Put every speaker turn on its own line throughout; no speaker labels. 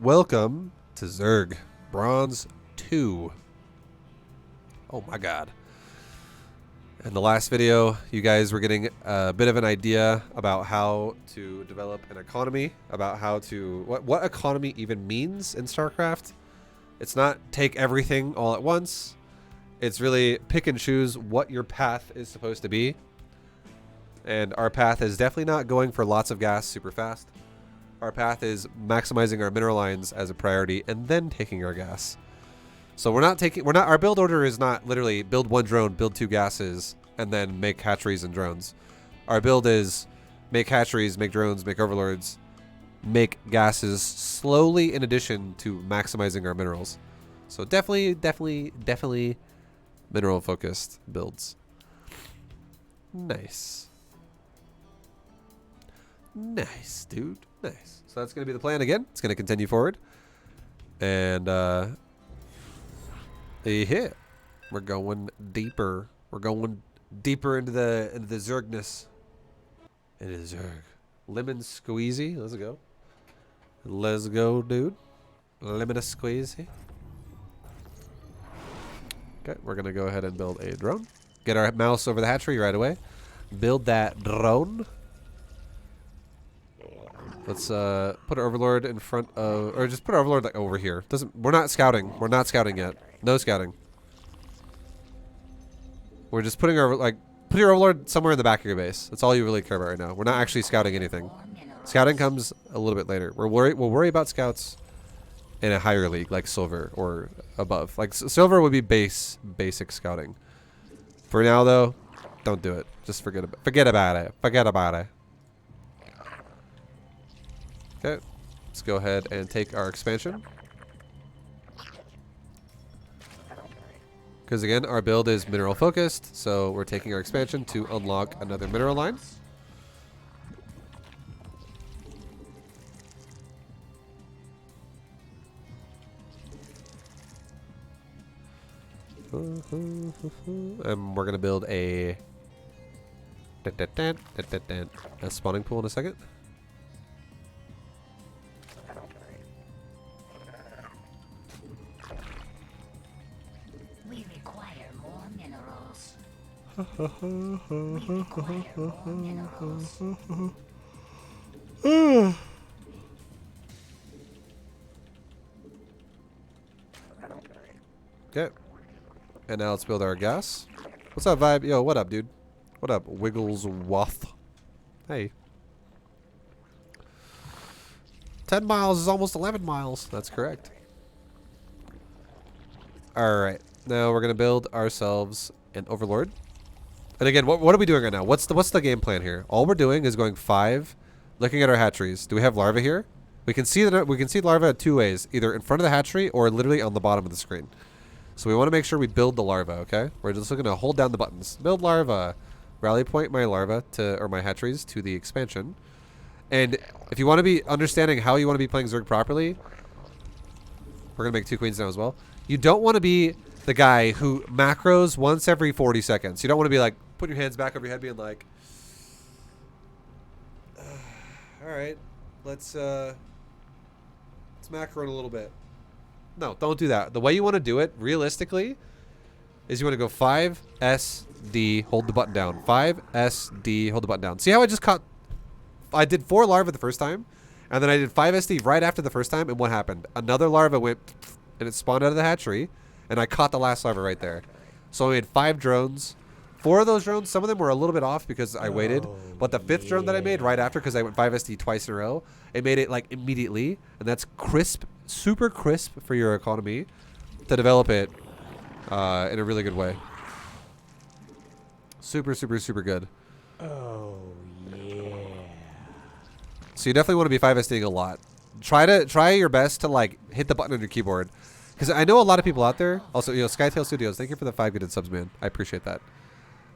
Welcome to Zerg Bronze 2. Oh my god. In the last video, you guys were getting a bit of an idea about how to develop an economy, about how to what economy even means in StarCraft. It's not take everything all at once. It's really pick and choose what your path is supposed to be. And our path is definitely not going for lots of gas super fast. Our path is maximizing our mineral lines as a priority and then taking our gas. So our build order is not literally build one drone, build two gases, and then make hatcheries and drones. Our build is make hatcheries, make drones, make overlords, make gases slowly in addition to maximizing our minerals. So definitely mineral focused builds. Nice. Nice, dude. Nice. So that's going to be the plan again. It's going to continue forward. And a hit. We're going deeper. We're going deeper into the Zergness. It is Zerg. Lemon squeezy. Let's go. Let's go, dude. Lemon squeezy. Okay, we're going to go ahead and build a drone. Get our mouse over the hatchery right away. Build that drone. Let's put our overlord in front of, or just put our overlord like over here. We're not scouting. We're not scouting yet. No scouting. We're just putting our put your overlord somewhere in the back of your base. That's all you really care about right now. We're not actually scouting anything. Scouting comes a little bit later. We'll worry about scouts in a higher league like silver or above. Like silver would be basic scouting. For now though, don't do it. Just forget about it. Forget about it. Okay, let's go ahead and take our expansion. Because again, our build is mineral focused, so we're taking our expansion to unlock another mineral line. And we're gonna build a spawning pool in a second. Okay. And now let's build our gas. What's up, Vibe? Yo, what up, dude? What up, Wigglesworth? Hey. 10 miles is almost 11 miles. That's correct. Alright. Now we're going to build ourselves an overlord. And again, what are we doing right now? What's the game plan here? All we're doing is going 5, looking at our hatcheries. Do we have larvae here? We can see larvae two ways, either in front of the hatchery or literally on the bottom of the screen. So we want to make sure we build the larva, okay? We're just looking to hold down the buttons. Build larva. Rally point my larva or my hatcheries to the expansion. And if you want to be understanding how you want to be playing Zerg properly, we're going to make 2 queens now as well. You don't want to be the guy who macros once every 40 seconds. You don't want to be like, put your hands back over your head being like, all right, let's macro in a little bit. No, don't do that. The way you want to do it, realistically, is you want to go 5 S D, hold the button down. 5 S D, hold the button down. See how I just caught? I did 4 larvae the first time, and then I did 5 SD right after the first time, and what happened? Another larva went, and it spawned out of the hatchery, and I caught the last larva right there. So I made 5 drones. 4 of those drones, some of them were a little bit off because I waited, but the 5th drone that I made right after, because I went 5 SD twice in a row, it made it like immediately, and that's crisp, super crisp for your economy to develop it in a really good way. Super good.
Oh yeah.
So you definitely want to be 5 SDing a lot. Try your best to like hit the button on your keyboard, because I know a lot of people out there. Also, Skytail Studios, thank you for the 5 gifted subs, man. I appreciate that.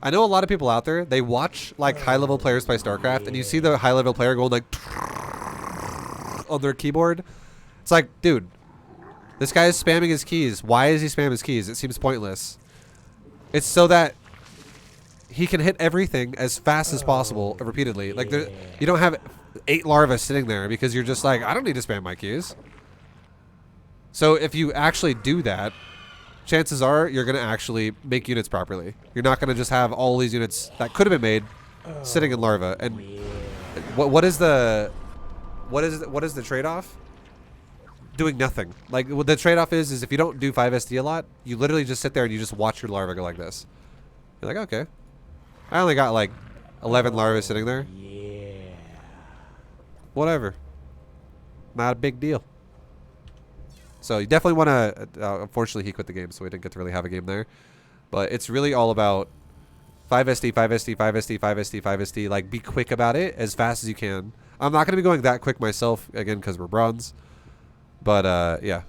I know a lot of people out there, they watch like high-level players play StarCraft, and you see the high-level player going like on their keyboard. It's like, dude, this guy is spamming his keys. Why is he spamming his keys? It seems pointless. It's so that he can hit everything as fast as possible repeatedly. Like, you don't have 8 larvae sitting there because you're just like, I don't need to spam my keys. So if you actually do that, chances are you're going to actually make units properly. You're not going to just have all these units that could have been made sitting in larva. And what is the trade-off? Doing nothing. Like what the trade-off is if you don't do 5SD a lot, you literally just sit there and you just watch your larva go like this. You're like, okay, I only got like 11 larvae sitting there.
Yeah.
Whatever. Not a big deal. So you definitely want to. Unfortunately, he quit the game, so we didn't get to really have a game there. But it's really all about 5SD, 5SD, 5SD, 5SD, 5SD. Like, be quick about it as fast as you can. I'm not going to be going that quick myself, again, because we're bronze. But, yeah.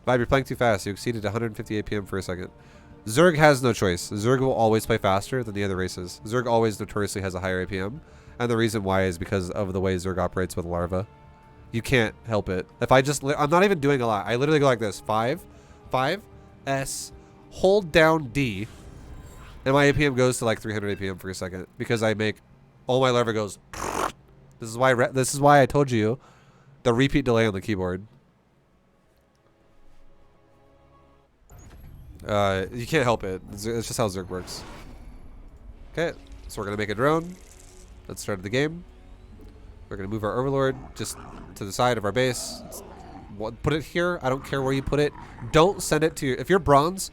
Vibe, you're playing too fast. You exceeded 150 APM for a second. Zerg has no choice. Zerg will always play faster than the other races. Zerg always notoriously has a higher APM. And the reason why is because of the way Zerg operates with larva. You can't help it. If I just... I'm not even doing a lot. I literally go like this. 5, S, hold down D, and my APM goes to like 300 APM for a second. Because I make... All my larva goes... This is why I told you the repeat delay on the keyboard. You can't help it. It's just how Zerg works. Okay, so we're gonna make a drone. Let's start the game. We're gonna move our overlord just to the side of our base. Put it here. I don't care where you put it. Don't send it to your... If you're bronze,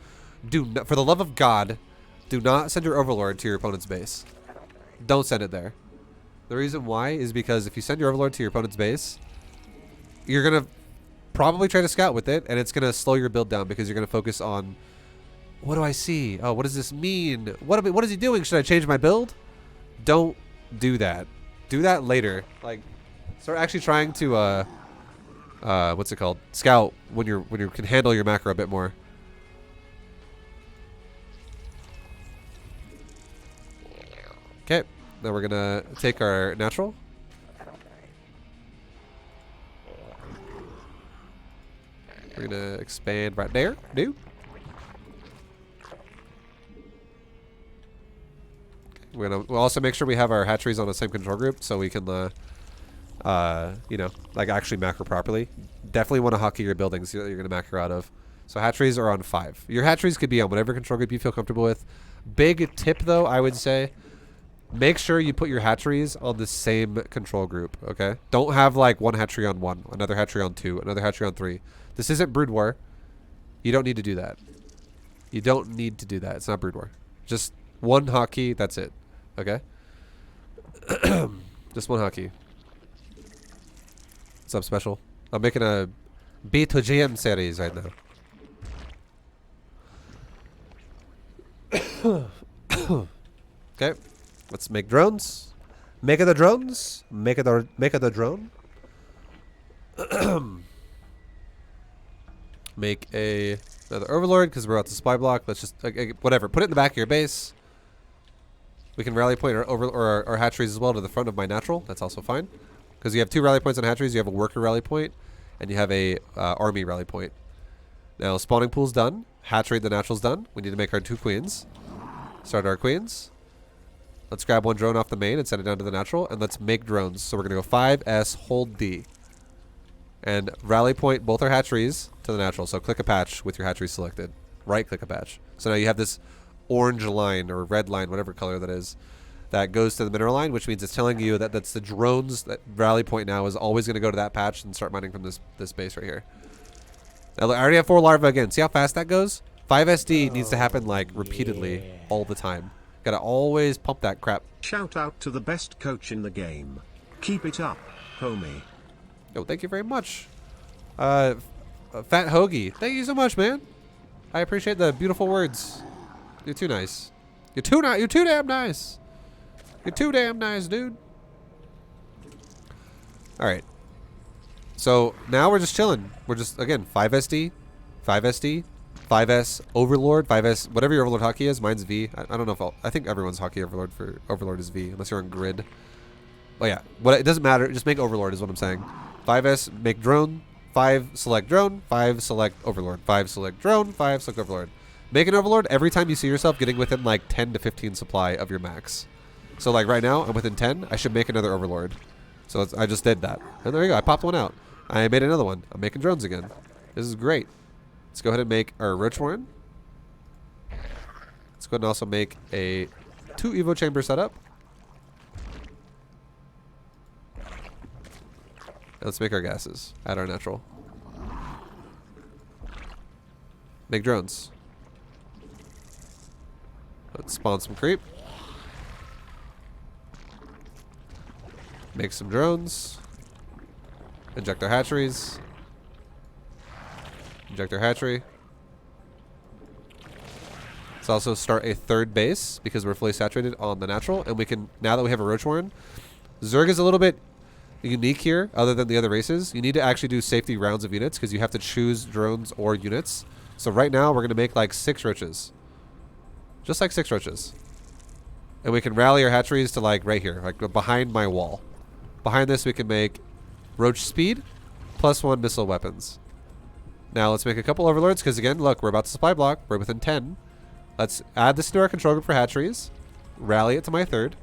for the love of God, do not send your overlord to your opponent's base. Don't send it there. The reason why is because if you send your overlord to your opponent's base, you're gonna probably try to scout with it, and it's gonna slow your build down because you're gonna focus on... What do I see? Oh, what does this mean? What is he doing? Should I change my build? Don't do that. Do that later. Like, start actually trying to what's it called? Scout when you can handle your macro a bit more. Okay, now we're gonna take our natural. We're gonna expand right there, dude. We'll also make sure we have our hatcheries on the same control group so we can, you know, like actually macro properly. Definitely want to hockey your buildings that you're going to macro out of. So hatcheries are on 5. Your hatcheries could be on whatever control group you feel comfortable with. Big tip, though, I would say, make sure you put your hatcheries on the same control group, okay? Don't have, like, one hatchery on 1, another hatchery on 2, another hatchery on 3. This isn't Brood War. You don't need to do that. You don't need to do that. It's not Brood War. Just one hockey, that's it. Okay? Just one hockey. What's up, Special? I'm making a B2GM series right now. Okay. Let's make drones. Make the drones. Make the drone. Make another overlord because we're out to supply block. Let's just whatever. Put it in the back of your base. We can rally point our hatcheries as well to the front of my natural. That's also fine. Because you have 2 rally points on hatcheries. You have a worker rally point, and you have a army rally point. Now, spawning pool's done. Hatchery the natural's done. We need to make our 2 queens. Start our queens. Let's grab 1 drone off the main and send it down to the natural. And let's make drones. So we're going to go 5S, hold D. And rally point both our hatcheries to the natural. So click a patch with your hatchery selected. Right click a patch. So now you have this orange line or red line, whatever color that is, that goes to the mineral line, which means it's telling you that that's the drones. That rally point now is always going to go to that patch and start mining from this base right here. Now, I already have 4 larvae again. See how fast that goes? 5SD needs to happen like repeatedly all the time. Gotta always pump that crap.
Shout out to the best coach in the game. Keep it up, homie.
Oh, thank you very much. Fat Hoagie. Thank you so much, man. I appreciate the beautiful words. You're too nice. You're too damn nice. You're too damn nice, dude. Alright. So now we're just chilling. We're just, again, 5SD, 5SD, 5S, Overlord, 5S, whatever your Overlord hockey is. Mine's V. I don't know if I think everyone's hockey Overlord for Overlord is V, unless you're on grid. But yeah, it doesn't matter. Just make Overlord is what I'm saying. 5S, make drone. 5, select drone. 5, select Overlord. 5, select drone. 5, select Overlord. Make an Overlord every time you see yourself getting within like 10 to 15 supply of your max. So like right now, I'm within 10. I should make another Overlord. So I just did that. And there you go. I popped one out. I made another one. I'm making drones again. This is great. Let's go ahead and make our roach warren. Let's go ahead and also make a 2 evo chamber setup. Let's make our gases. Add our natural. Make drones. Let's spawn some creep. Make some drones. Inject our hatcheries. Inject our hatchery. Let's also start a 3rd base because we're fully saturated on the natural, and we can, now that we have a roach warren, Zerg is a little bit unique here other than the other races. You need to actually do safety rounds of units because you have to choose drones or units. So right now we're going to make like 6 roaches. Just like 6 roaches. And we can rally our hatcheries to like right here, like behind my wall. Behind this we can make roach speed +1 missile weapons. Now let's make a couple overlords because again, look, we're about to supply block. We're within 10. Let's add this to our control group for hatcheries. Rally it to my 3rd.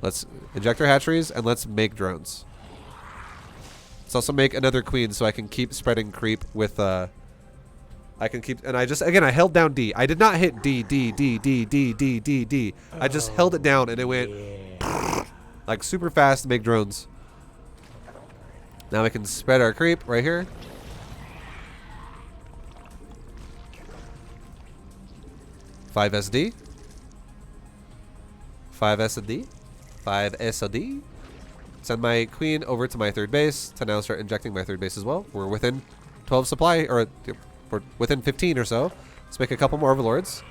Let's inject our hatcheries and let's make drones. Let's also make another queen so I can keep spreading creep with I can keep, and I just, again, I held down D. I did not hit D. I just held it down and it went like super fast to make drones. Now we can spread our creep right here. Five SD. 5 SD. 5 SOD. Send my queen over to my 3rd base to now start injecting my 3rd base as well. We're within 12 supply, or we're within 15 or so. Let's make a couple more overlords.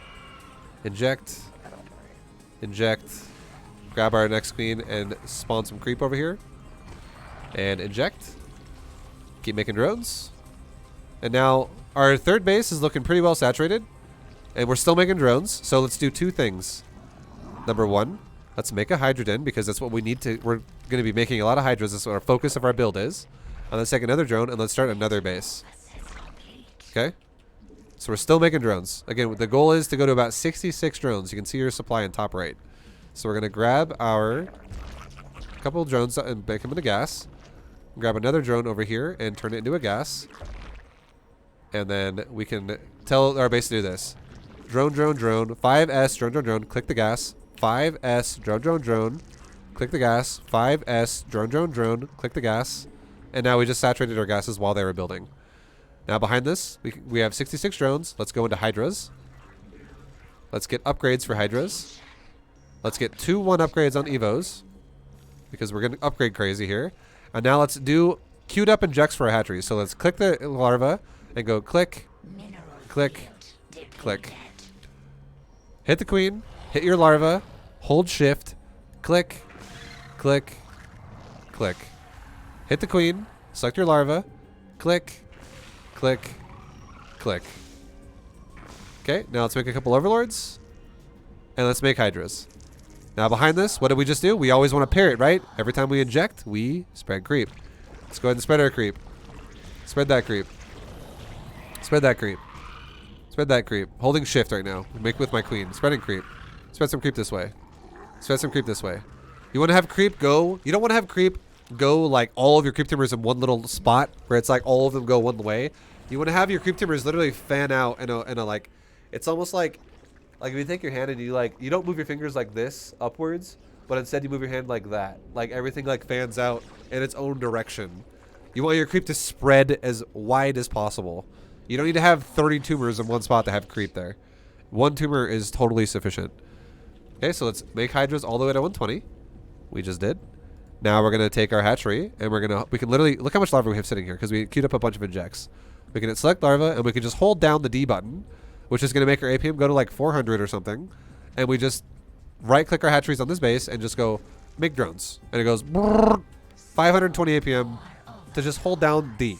Inject. Inject. Grab our next queen and spawn some creep over here. And inject. Keep making drones. And now our 3rd base is looking pretty well saturated. And we're still making drones. So let's do 2 things. Number 1. Let's make a Hydra den because that's what we need to. We're going to be making a lot of Hydras. That's what our focus of our build is. And let's take another drone and let's start another base. Okay? So we're still making drones. Again, the goal is to go to about 66 drones. You can see your supply in top right. So we're going to grab our couple of drones and make them into gas. Grab another drone over here and turn it into a gas. And then we can tell our base to do this. Drone, drone, drone. 5S, drone, drone, drone. Click the gas. 5S, drone, drone, drone. Click the gas. 5S, drone, drone, drone. Click the gas. And now we just saturated our gases while they were building. Now behind this, we have 66 drones. Let's go into Hydras. Let's get upgrades for Hydras. Let's get 2-1 upgrades on Evos. Because we're going to upgrade crazy here. And now let's do queued up injects for our hatcheries. So let's click the larva and go click, click, click. Hit the queen. Hit your larva. Hold shift. Click, click, click. Hit the queen. Select your larva. Click, click, click. Okay, now let's make a couple overlords. And let's make Hydras. Now behind this, what did we just do? We always want to pair it, right? Every time we inject, we spread creep. Let's go ahead and spread our creep. Spread that creep. Spread that creep. Spread that creep. Holding shift right now. Make with my queen. Spreading creep. Spread some creep this way. Spread some creep this way. You want to have creep go. You don't want to have creep go like all of your creep timbers in one little spot where it's like all of them go one way. You want to have your creep timbers literally fan out in a like, it's almost like if you take your hand and you don't move your fingers like this upwards, but instead you move your hand like that. Like everything like fans out in its own direction. You want your creep to spread as wide as possible. You don't need to have 30 tumors in one spot to have creep there. 1 tumor is totally sufficient. Okay, so let's make Hydras all the way to 120. We just did. Now we're going to take our hatchery and we can literally, look how much larva we have sitting here because we queued up a bunch of injects. We can hit select larva and we can just hold down the D button, which is going to make our APM go to like 400 or something. And we just right click our hatcheries on this base and just go make drones. And it goes 520 APM to just hold down D.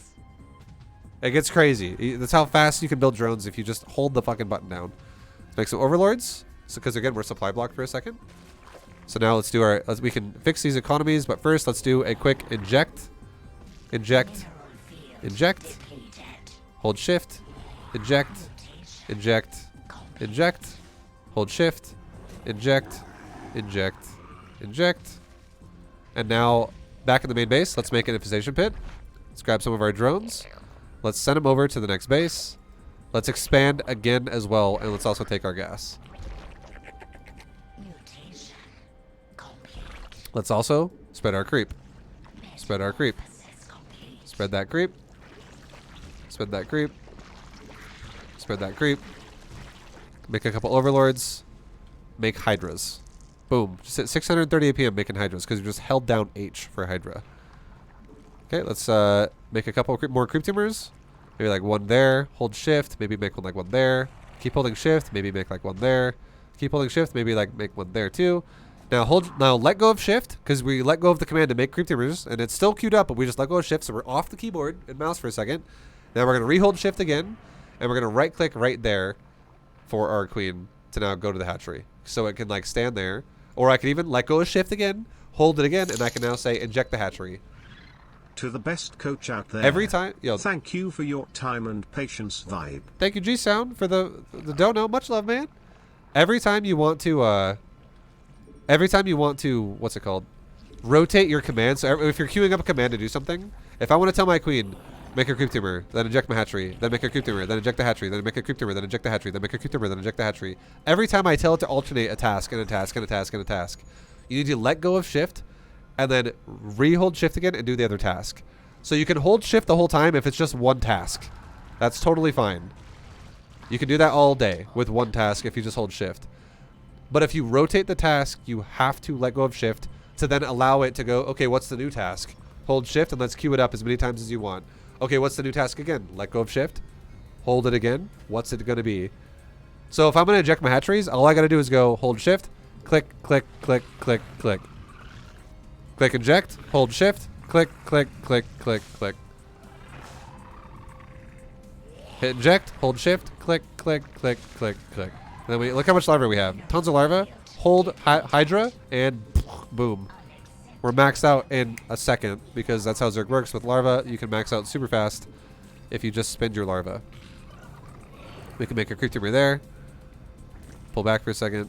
It gets crazy. That's how fast you can build drones if you just hold the fucking button down. Let's make some overlords. So, because again, we're supply blocked for a second. So now let's do our, we can fix these economies, but first let's do a quick inject. Inject. Inject. Hold shift. Inject. Inject. Inject. Hold shift. Inject. Inject. Inject. And now back in the main base, let's make an infestation pit. Let's grab some of our drones. Let's send him over to the next base. Let's expand again as well, and let's also take our gas. Let's also spread our creep. Spread our creep. Spread that creep. Spread that creep. Spread that creep. Make a couple overlords. Make hydras. Boom. Just at 630 APM making hydras because you just held down H for hydra. Okay, let's make a couple more creep tumors. Maybe like one there. Hold shift. Maybe make one like one there. Keep holding shift. Maybe make like one there. Keep holding shift. Maybe like make one there too. Now let go of shift because we let go of the command to make creep tumors and it's still queued up, but we just let go of shift, so we're off the keyboard and mouse for a second. Now we're gonna re-hold shift again, and we're gonna right click right there for our queen to now go to the hatchery, so it can like stand there, or I can even let go of shift again, hold it again, and I can now say inject the hatchery.
To the best coach out there.
Every time,
Thank you for your time and patience, vibe.
Thank you, G Sound, for the dono. Much love, man. Every time you want to what's it called? Rotate your command. So if you're queuing up a command to do something, if I want to tell my queen, make a creep tumor, then inject my hatchery, then make a creep tumor, then inject the hatchery, then make a creep tumor, then inject the hatchery, then make a creep tumor, then inject the hatchery. Every time I tell it to alternate a task and a task and a task and a task, you need to let go of shift and then re-hold shift again and do the other task. So you can hold shift the whole time if it's just one task. That's totally fine. You can do that all day with one task if you just hold shift. But if you rotate the task, you have to let go of shift to then allow it to go, okay, what's the new task? Hold shift and let's queue it up as many times as you want. Okay, what's the new task again? Let go of shift. Hold it again. What's it going to be? So if I'm going to inject my hatcheries, all I got to do is go hold shift, click, click, click, click, click. Click inject, hold shift, click, click, click, click, click. Hit inject, hold shift, click, click, click, click, click. And then look how much larva we have. Tons of larva. Hold hydra and boom. We're maxed out in a second because that's how Zerg works. With larva, you can max out super fast if you just spend your larva. We can make a creep tumor there. Pull back for a second.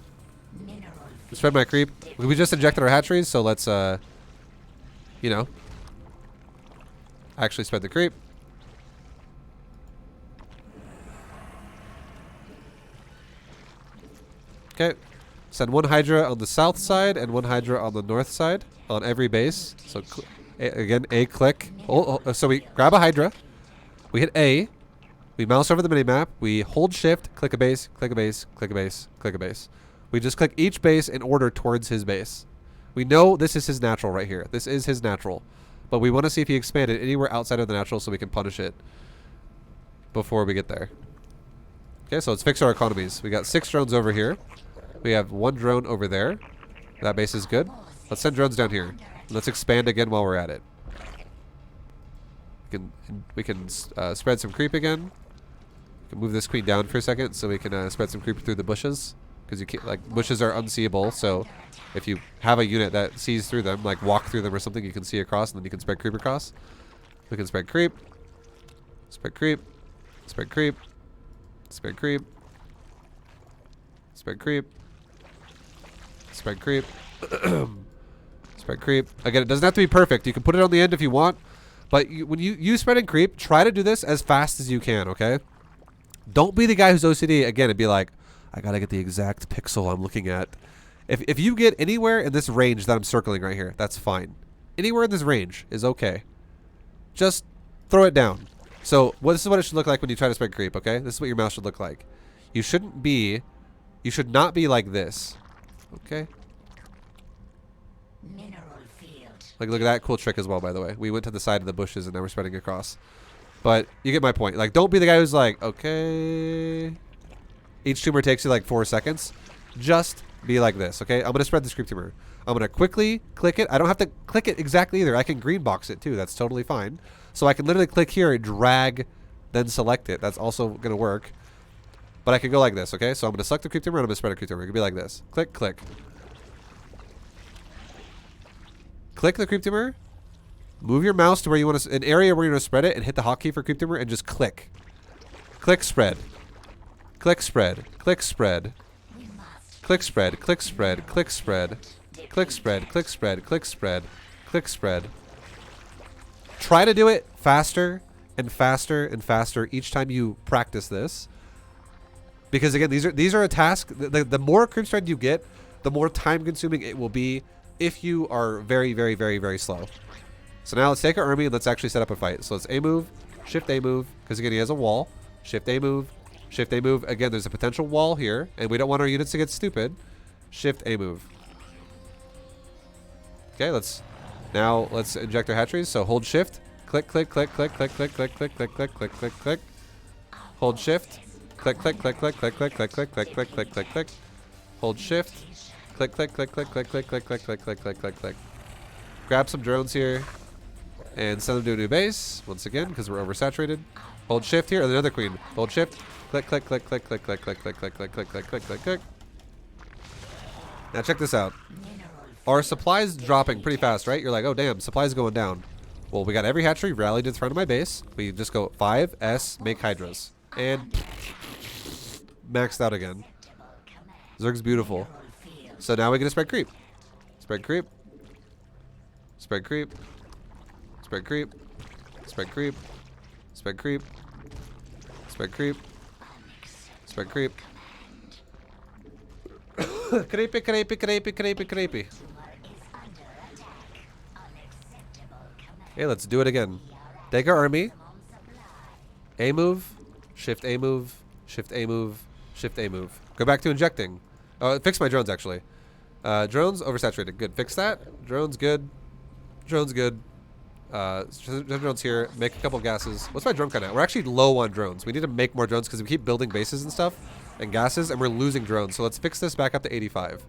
Spread my creep. We just injected our hatcheries, so let's, actually spread the creep. Okay, send one hydra on the south side and one hydra on the north side on every base. So again, A click. So we grab a hydra, we hit A, we mouse over the minimap, we hold shift, click a base, click a base, click a base, click a base. We just click each base in order towards his base. We know this is his natural right here. This is his natural. But we want to see if he expanded anywhere outside of the natural so we can punish it before we get there. Okay, so let's fix our economies. We got 6 drones over here. We have 1 drone over there. That base is good. Let's send drones down here. Let's expand again while we're at it. We can spread some creep again. We can move this queen down for a second so we can spread some creep through the bushes. Because you can't, like, bushes are unseeable, so if you have a unit that sees through them, like walk through them or something, you can see across and then you can spread creep across. We can spread creep. Spread creep. Spread creep. Spread creep. Spread creep. Spread creep. Spread creep. Again, it doesn't have to be perfect. You can put it on the end if you want. But when you spread and creep, try to do this as fast as you can, okay? Don't be the guy who's OCD, again, and be like, I gotta get the exact pixel I'm looking at. If you get anywhere in this range that I'm circling right here, that's fine. Anywhere in this range is okay. Just throw it down. So this is what it should look like when you try to spread creep, okay? This is what your mouse should look like. You should not be like this. Okay? Like, look at that cool trick as well, by the way. We went to the side of the bushes and now we're spreading across. But you get my point. Like, don't be the guy who's like, okay. Each tumor takes you like 4 seconds. Just be like this, okay? I'm going to spread this creep tumor. I'm going to quickly click it. I don't have to click it exactly either. I can green box it too. That's totally fine. So I can literally click here, drag, then select it. That's also going to work. But I can go like this, okay? So I'm going to select the creep tumor and I'm going to spread a creep tumor. It could be like this. Click, click. Click the creep tumor. Move your mouse to where you want to, an area where you want to spread it, and hit the hotkey for creep tumor and just click. Click spread. Click spread. Click spread. Click spread. Click spread. Click spread. Click spread. Click spread. Click spread. Click spread. Try to do it faster. and faster each time you practice this. Because again, these are a task. The more creep strength you get, the more time consuming it will be if you are very slow. So now let's take our army and let's actually set up a fight. So let's A move, shift A move, because again he has a wall. Shift A move, shift A move. Again, there's a potential wall here, and we don't want our units to get stupid. Shift A move. Okay, let's inject our hatcheries. So hold shift, click, click, click, click, click, click, click, click, click, click, click, click, click. Hold shift, click, click, click, click, click, click, click, click, click, click, click, click, click. Hold shift, click, click, click, click, click, click, click, click, click, click, click, click, click. Grab some drones here and send them to a new base once again because we're oversaturated. Hold shift here, another queen. Hold shift, click, click, click, click, click, click, click, click, click, click, click, click, click, click, click. Now check this out. Our supplies dropping pretty fast, right? You're like, oh damn, supplies going down. Well, we got every hatchery rallied to the front of my base. We just go 5S, make hydras, and maxed out again. Zerg's beautiful. So now we get to spread creep. Spread creep. Spread creep. Spread creep. Spread creep. Spread creep. Spread creep. Spread creep. Creepy, creepy, creepy, creepy, creepy. Okay, let's do it again. Take our army. A move. Shift A move. Shift A move. Shift A move. Go back to injecting. Oh, fix my drones actually. Drones oversaturated. Good. Fix that. Drones good. Drones good. Drones here. Make a couple gases. What's my drone count at? We're actually low on drones. We need to make more drones because we keep building bases and stuff and gases, and we're losing drones. So let's fix this back up to 85.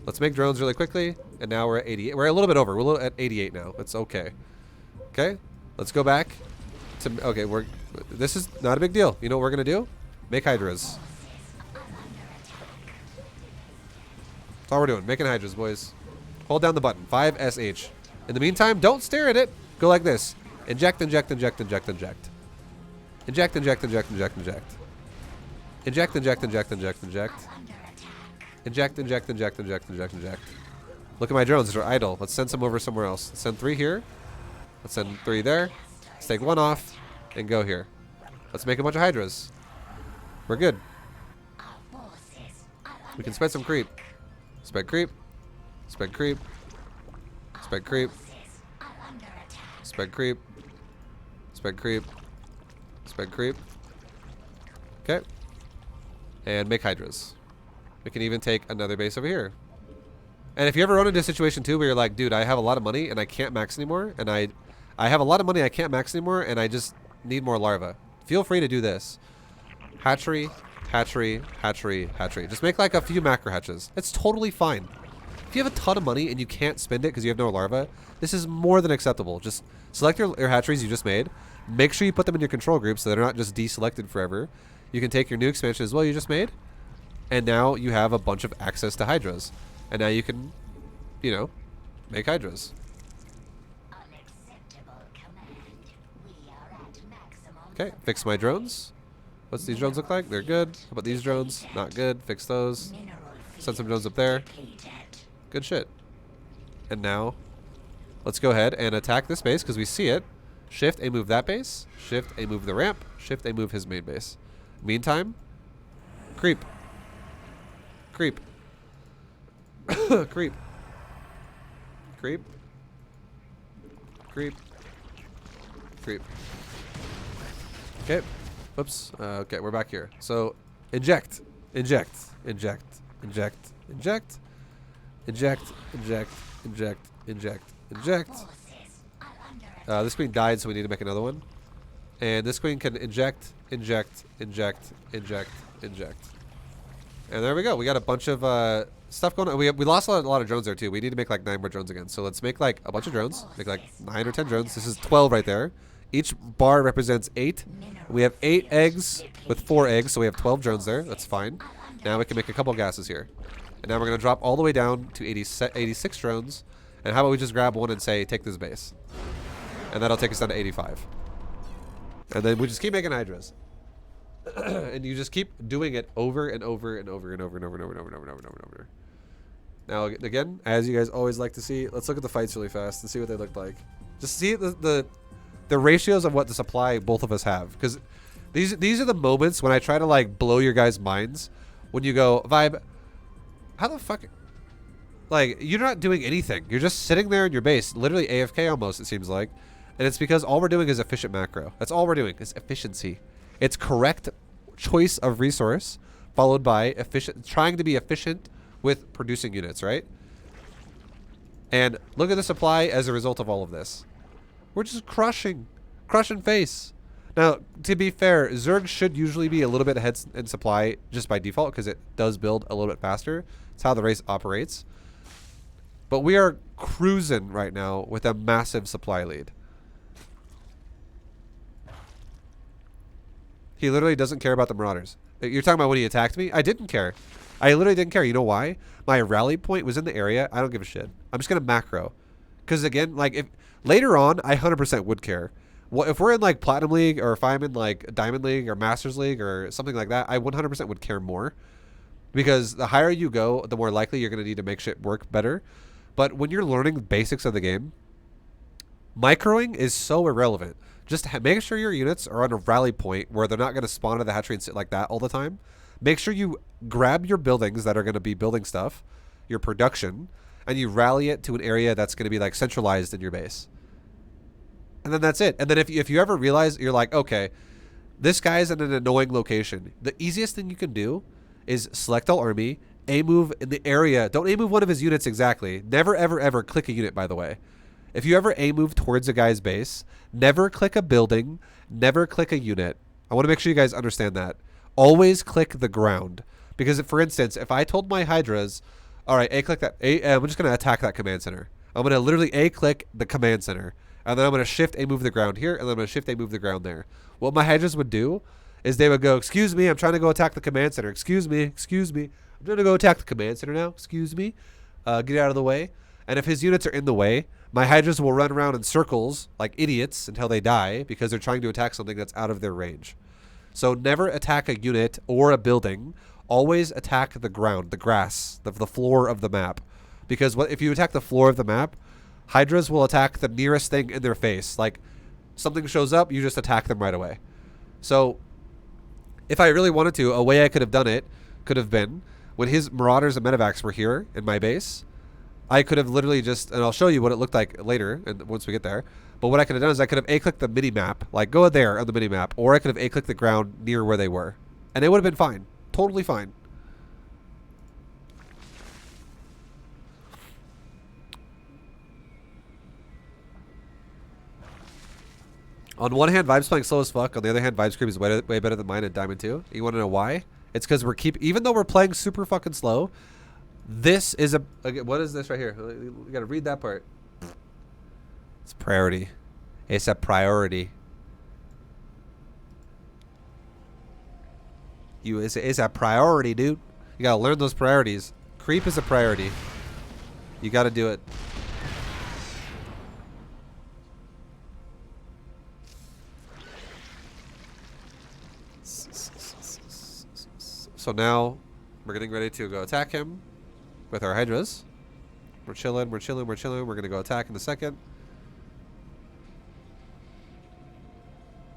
Let's make drones really quickly, and now we're at 88. We're a little bit over. We're at 88 now. It's okay. Okay. Let's go back to. Okay. This is not a big deal. You know what we're gonna do? Make hydras. That's all we're doing. Making hydras, boys. Hold down the button. 5SH. In the meantime, don't stare at it. Go like this. Inject, inject, inject, inject, inject. Inject, inject, inject, inject, inject. Inject, inject, inject, inject, inject. Inject, inject, inject, inject, inject, inject. Look at my drones. They're idle. Let's send some over somewhere else. Let's send 3 here. Let's send 3 there. Let's take 1 off and go here. Let's make a bunch of hydras. We're good. We can spread some creep. Spread creep. Spread creep. Spread creep. Spread creep. Spread creep. Spread creep. Okay. And make hydras. We can even take another base over here. And if you ever run into a situation too where you're like, dude, I have a lot of money and I can't max anymore, and I have a lot of money I can't max anymore, and I just need more larvae. Feel free to do this. Hatchery, hatchery, hatchery, hatchery. Just make like a few macro hatches. It's totally fine. If you have a ton of money and you can't spend it because you have no larvae, this is more than acceptable. Just select your hatcheries you just made. Make sure you put them in your control group so they're not just deselected forever. You can take your new expansion as well you just made, and now you have a bunch of access to hydras. And now you can, you know, make hydras. Okay, fix my drones. What's these drones look like? They're good. How about these drones? Not good. Fix those. Send some drones up there. Good shit. And now, let's go ahead and attack this base because we see it. Shift A move that base. Shift A move the ramp. Shift A move his main base. Meantime, creep. Creep. Creep. Creep. Creep. Creep. Okay. Whoops. Okay, we're back here. So, inject. Inject. Inject. Inject. Inject. Inject. Inject. Inject. Inject. Inject. This queen died, so we need to make another one. And this queen can inject, inject, inject, inject, inject. And there we go. We got a bunch of stuff going on. We lost a lot of drones there too. We need to make like 9 more drones again. So let's make like a bunch of drones. Make like 9 or 10 drones. This is 12 right there. Each bar represents 8. We have 8 eggs with 4 eggs, so we have 12 drones there. That's fine. Now we can make a couple gases here. And now we're going to drop all the way down to 86 drones. And how about we just grab one and say, take this base. And that'll take us down to 85. And then we just keep making hydras. And you just keep doing it over and over and over and over and over and over and over and over and over and over. Now, again, as you guys always like to see, let's look at the fights really fast and see what they look like. Just see the the ratios of what the supply both of us have. Because these are the moments when I try to like blow your guys' minds. When you go, Vibe, how the fuck? Like, you're not doing anything. You're just sitting there in your base, literally AFK almost, it seems like. And it's because all we're doing is efficient macro. That's all we're doing is efficiency. It's correct choice of resource followed by trying to be efficient with producing units, right? And look at the supply as a result of all of this. We're just crushing face. Now, to be fair, Zerg should usually be a little bit ahead in supply just by default because it does build a little bit faster. It's how the race operates. But we are cruising right now with a massive supply lead. He literally doesn't care about the Marauders. You're talking about when he attacked me? I didn't care. I literally didn't care. You know why? My rally point was in the area. I don't give a shit. I'm just going to macro. Because again, like, if later on, I 100% would care. Well, if we're in like Platinum League, or if I'm in like Diamond League or Masters League or something like that, I 100% would care more. Because the higher you go, the more likely you're going to need to make shit work better. But when you're learning the basics of the game, microing is so irrelevant. Just make sure your units are on a rally point where they're not going to spawn in the hatchery and sit like that all the time. Make sure you grab your buildings that are going to be building stuff, your production, and you rally it to an area that's going to be like centralized in your base. And then that's it. And then if you ever realize, you're like, okay, this guy's in an annoying location. The easiest thing you can do is select all army, A-move in the area. Don't A-move one of his units exactly. Never, ever, ever click a unit, by the way. If you ever A-move towards a guy's base, never click a building, never click a unit. I want to make sure you guys understand that. Always click the ground. Because, for instance, if I told my Hydras, all right, A-click that. I'm just going to attack that command center. I'm going to literally A-click the command center. And then I'm going to shift A-move the ground here, and then I'm going to shift A-move the ground there. What my Hydras would do is they would go, excuse me, I'm trying to go attack the command center. Excuse me. I'm trying to go attack the command center now. Excuse me. Get out of the way. And if his units are in the way, my Hydras will run around in circles like idiots until they die because they're trying to attack something that's out of their range. So never attack a unit or a building. Always attack the ground, the grass, the floor of the map. Because if you attack the floor of the map, Hydras will attack the nearest thing in their face. Like, something shows up, you just attack them right away. So, if I really wanted to, a way I could have done it could have been, when his Marauders and Medivacs were here in my base, I could have literally just, and I'll show you what it looked like later, and once we get there, but what I could have done is I could have A-clicked the mini-map, like go there on the mini-map, or I could have A-clicked the ground near where they were. And it would have been fine. Totally fine. On one hand, Vibe's playing slow as fuck. On the other hand, Vibe's creep is way better than mine at Diamond 2. You want to know why? It's because even though we're playing super fucking slow, this is what is this right here? You gotta read that part. It's priority. It's a priority. It's a priority, dude. You gotta learn those priorities. Creep is a priority. You gotta do it. So now we're getting ready to go attack him with our Hydras. We're chilling. We're going to go attack in a second.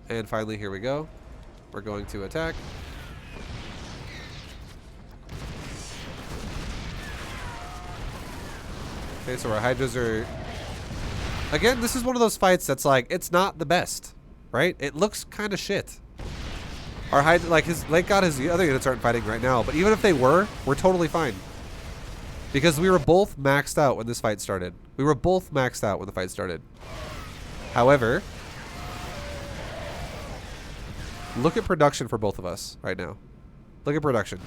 And finally, here we go. We're going to attack. Okay, so our Hydras are... Again, this is one of those fights that's like, it's not the best, right? It looks kind of shit. Our thank God his other units aren't fighting right now, but even if they were, we're totally fine. Because we were both maxed out when this fight started. We were both maxed out when the fight started. However, look at production for both of us right now. Look at production.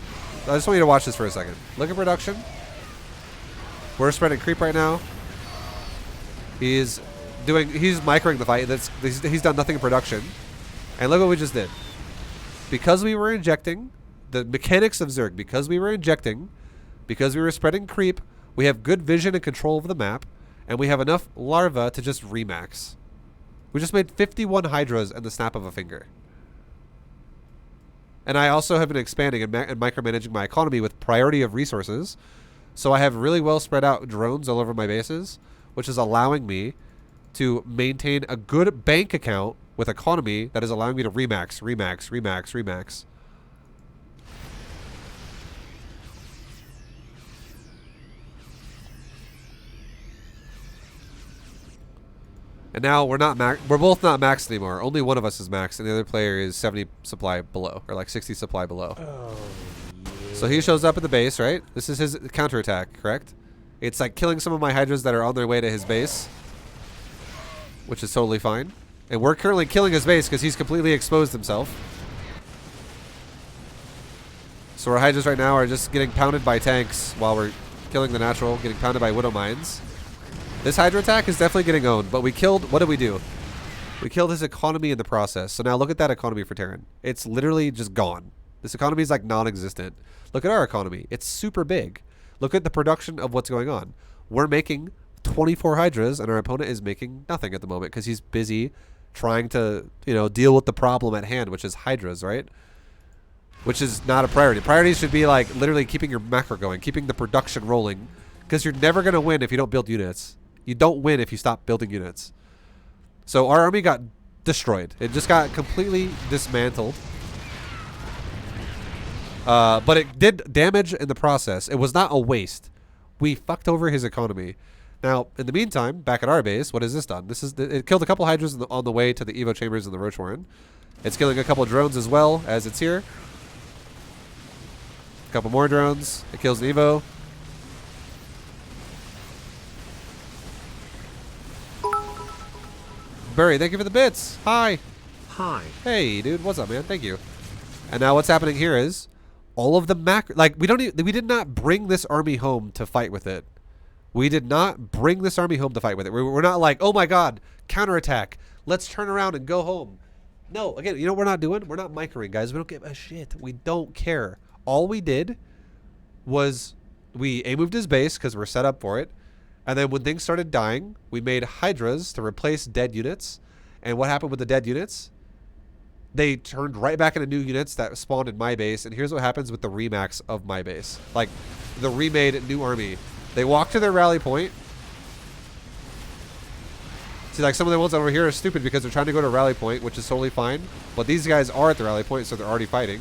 I just want you to watch this for a second. Look at production. We're spreading creep right now. He's microing the fight. He's done nothing in production. And look what we just did. Because we were injecting, the mechanics of Zerg, because we were spreading creep, we have good vision and control of the map, and we have enough larvae to just remax. We just made 51 Hydras in the snap of a finger. And I also have been expanding and micromanaging my economy with priority of resources, so I have really well spread out drones all over my bases, which is allowing me to maintain a good bank account with economy that is allowing me to remax, remax, remax, remax. And now we're both not maxed anymore. Only one of us is maxed, and the other player is 70 supply below, or like 60 supply below.
Oh, yeah.
So he shows up at the base, right? This is his counterattack, correct? It's like killing some of my hydras that are on their way to his base, which is totally fine. And we're currently killing his base because he's completely exposed himself. So our hydras right now are just getting pounded by tanks while we're killing the natural, getting pounded by widow mines. This hydra attack is definitely getting owned, but we killed, what did we do? We killed his economy in the process. So now look at that economy for Terran. It's literally just gone. This economy is like non-existent. Look at our economy. It's super big. Look at the production of what's going on. We're making 24 hydras and our opponent is making nothing at the moment because he's busy trying to, you know, deal with the problem at hand, which is hydras, right? Which is not a priority. Priorities should be like literally keeping your macro going, keeping the production rolling, because you're never going to win if you don't build units. You don't win if you stop building units. So our army got destroyed. It just got completely dismantled. But it did damage in the process. It was not a waste. We fucked over his economy. Now, in the meantime, back at our base, what has this done? It killed a couple hydras on the way to the Evo chambers and the Roach Warren. It's killing a couple drones as well as it's here. A couple more drones. It kills an Evo. Burry, thank you for the bits. Hi.
Hi.
Hey, dude. What's up, man? Thank you. And now what's happening here is all of the we did not bring this army home to fight with it. We did not bring this army home to fight with it. We're not like, oh my god, counterattack. Let's turn around and go home. No, again, you know what we're not doing? We're not microing, guys. We don't give a shit. We don't care. All we did was we A-moved his base because we're set up for it. And then when things started dying, we made hydras to replace dead units. And what happened with the dead units? They turned right back into new units that spawned in my base. And here's what happens with the remax of my base. Like, the remade new army. They walk to their rally point. See, like, some of the ones over here are stupid because they're trying to go to rally point, which is totally fine. But these guys are at the rally point, so they're already fighting.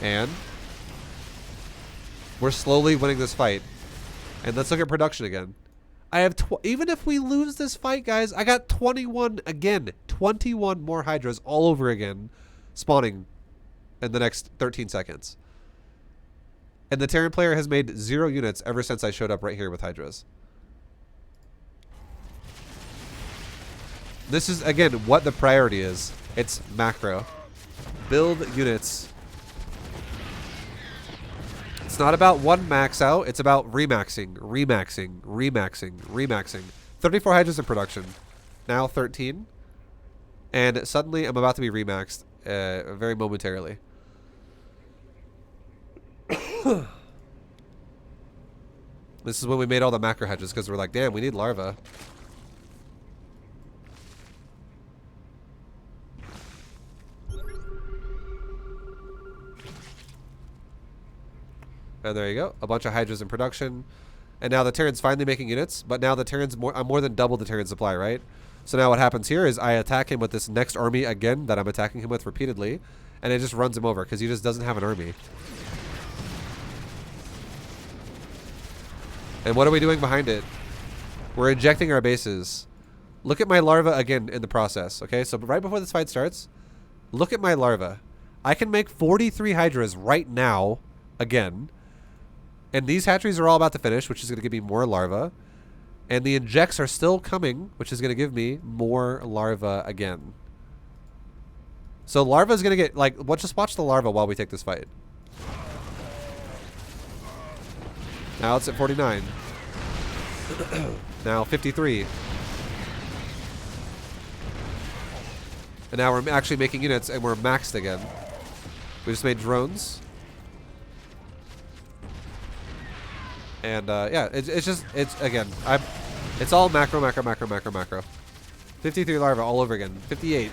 And we're slowly winning this fight. And let's look at production again. I have even if we lose this fight, guys, I got 21 again. 21 more hydras all over again spawning in the next 13 seconds. And the Terran player has made 0 units ever since I showed up right here with hydras. This is, again, what the priority is. It's macro. Build units. It's not about one max out. It's about remaxing, remaxing, remaxing, remaxing. 34 hydras in production. Now 13. And suddenly I'm about to be remaxed very momentarily. This is when we made all the macro hedges because we're like, damn, we need larva. And there you go. A bunch of hydras in production. And now the Terran's finally making units. But now the Terran's I'm more than double the Terran supply, right? So now what happens here is I attack him with this next army again that I'm attacking him with repeatedly. And it just runs him over because he just doesn't have an army. And what are we doing behind it? We're injecting our bases. Look at my larva again in the process. Okay, so right before this fight starts, look at my larva. I can make 43 hydras right now again. And these hatcheries are all about to finish, which is going to give me more larva. And the injects are still coming, which is going to give me more larva again. So larva is going to get, like, just watch the larva while we take this fight. Now it's at 49. Now 53. And now we're actually making units and we're maxed again. We just made drones. And yeah, it's all macro, macro, macro, macro, macro. 53 larvae all over again. 58.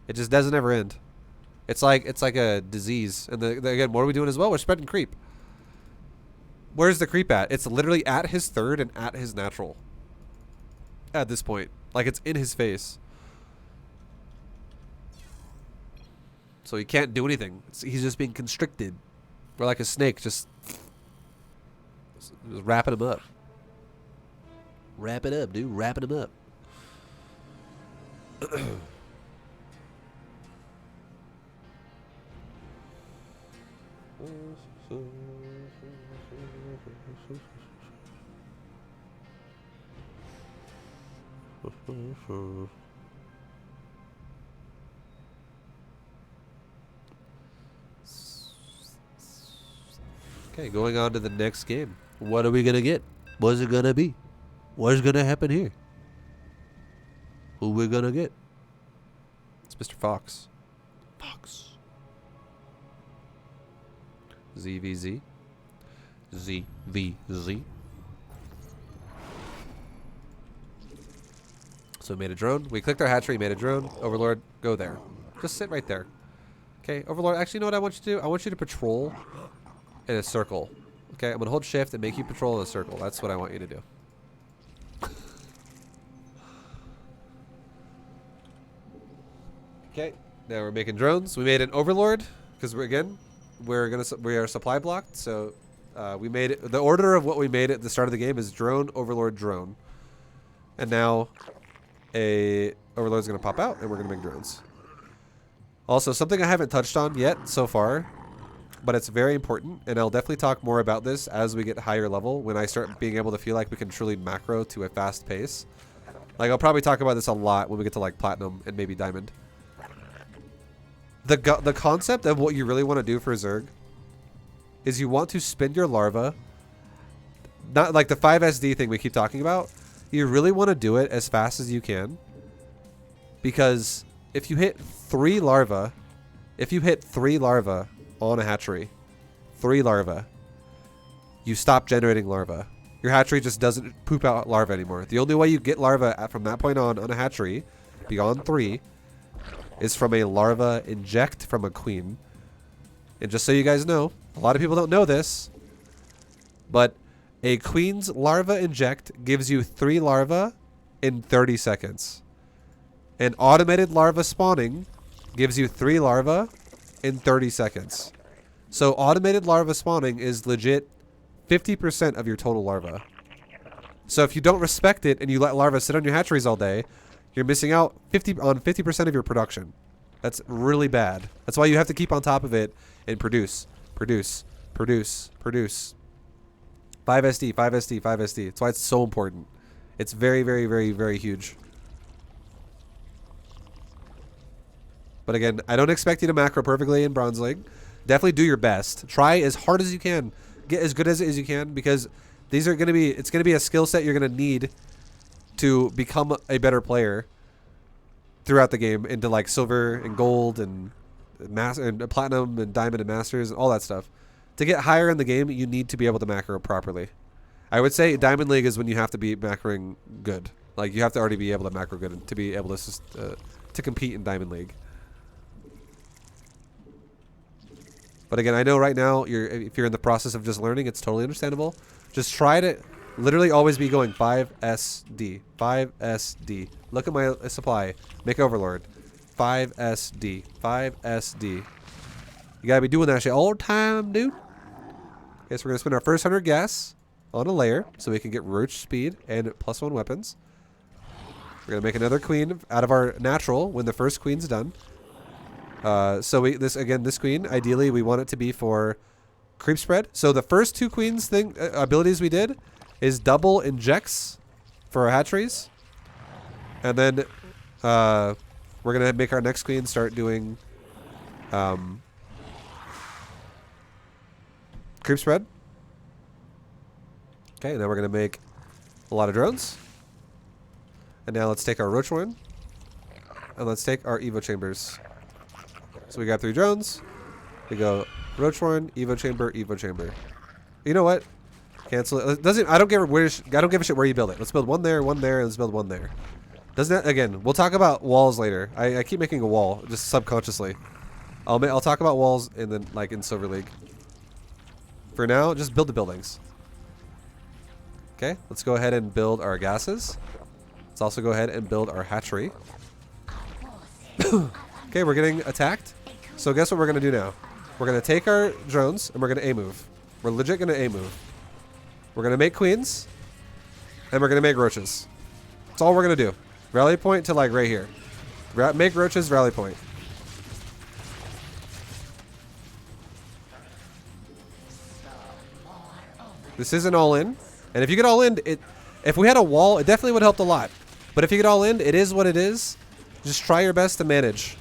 It just doesn't ever end. It's like a disease. And again, what are we doing as well? We're spreading creep. Where's the creep at? It's literally at his third and at his natural. At this point. Like, it's in his face. So he can't do anything. He's just being constricted. We're like a snake, just wrapping him up. Wrap it up, dude. Wrapping him up. Okay, going on to the next game. What are we gonna get? What's it gonna be? What's gonna happen here? Who we gonna get? It's Mr. Fox. Fox. ZVZ. ZVZ. So we made a drone. We clicked our hatchery, made a drone. Overlord, go there. Just sit right there. Okay, Overlord, actually, you know what I want you to do? I want you to patrol in a circle. Okay, I'm gonna hold shift and make you patrol in a circle. That's what I want you to do. Okay, now we're making drones. We made an Overlord because we are supply blocked. So we made it. The order of what we made at the start of the game is drone, Overlord, drone, and now a Overlord's gonna pop out, and we're gonna make drones. Also, something I haven't touched on yet so far, but it's very important, and I'll definitely talk more about this as we get higher level, when I start being able to feel like we can truly macro to a fast pace. Like, I'll probably talk about this a lot when we get to, like, Platinum and maybe Diamond. The concept of what you really want to do for Zerg is you want to spin your larva, not like the 5SD thing we keep talking about. You really want to do it as fast as you can, because if you hit 3 larvae on a hatchery, 3 larvae, you stop generating larvae. Your hatchery just doesn't poop out larvae anymore. The only way you get larvae from that point on a hatchery, beyond 3, is from a larva inject from a queen. And just so you guys know, a lot of people don't know this, but a queen's larva inject gives you 3 larvae in 30 seconds. An automated larva spawning gives you 3 larvae in 30 seconds. So automated larva spawning is legit 50% of your total larva. So if you don't respect it and you let larvae sit on your hatcheries all day, you're missing out 50% of your production. That's really bad. That's why you have to keep on top of it and produce. 5SD, 5SD, 5SD. That's why it's so important. It's very, very, very, very huge. But again, I don't expect you to macro perfectly in Bronze League. Definitely do your best. Try as hard as you can. Get as good as you can, because these are it's gonna be a skill set you're gonna need to become a better player throughout the game, into like silver and gold and platinum and diamond and masters and all that stuff. To get higher in the game, you need to be able to macro properly. I would say Diamond League is when you have to be macroing good. Like, you have to already be able to macro good to be able to compete in Diamond League. But again, I know right now if you're in the process of just learning, it's totally understandable. Just try to literally always be going 5SD, 5SD. Look at my supply. Make Overlord. 5SD, 5SD. You gotta be doing that shit all the time, dude. Okay, so we're gonna spend our first 100 gas on a layer so we can get roach speed and +1 weapons. We're gonna make another queen out of our natural when the first queen's done. So this queen, ideally we want it to be for creep spread. So the first 2 queens abilities we did is double injects for our hatcheries, and then we're gonna make our next queen start doing creep spread. Okay, now we're gonna make a lot of drones, and now let's take our roach one, and let's take our evo chambers. So we got 3 drones. We go roach one, evo chamber, evo chamber. You know what? Cancel it. I don't give a shit where you build it. Let's build one there, and let's build one there. Doesn't that, again, we'll talk about walls later. I keep making a wall just subconsciously. I'll talk about walls in Silver League. For now, just build the buildings. Okay, let's go ahead and build our gases. Let's also go ahead and build our hatchery. Okay, we're getting attacked. So guess what we're going to do now? We're going to take our drones and we're going to A-move. We're legit going to A-move. We're going to make queens. And we're going to make roaches. That's all we're going to do. Rally point to like right here. Make roaches, rally point. This isn't all in. And if you get all in, if we had a wall, it definitely would help a lot. But if you get all in, it is what it is. Just try your best to manage.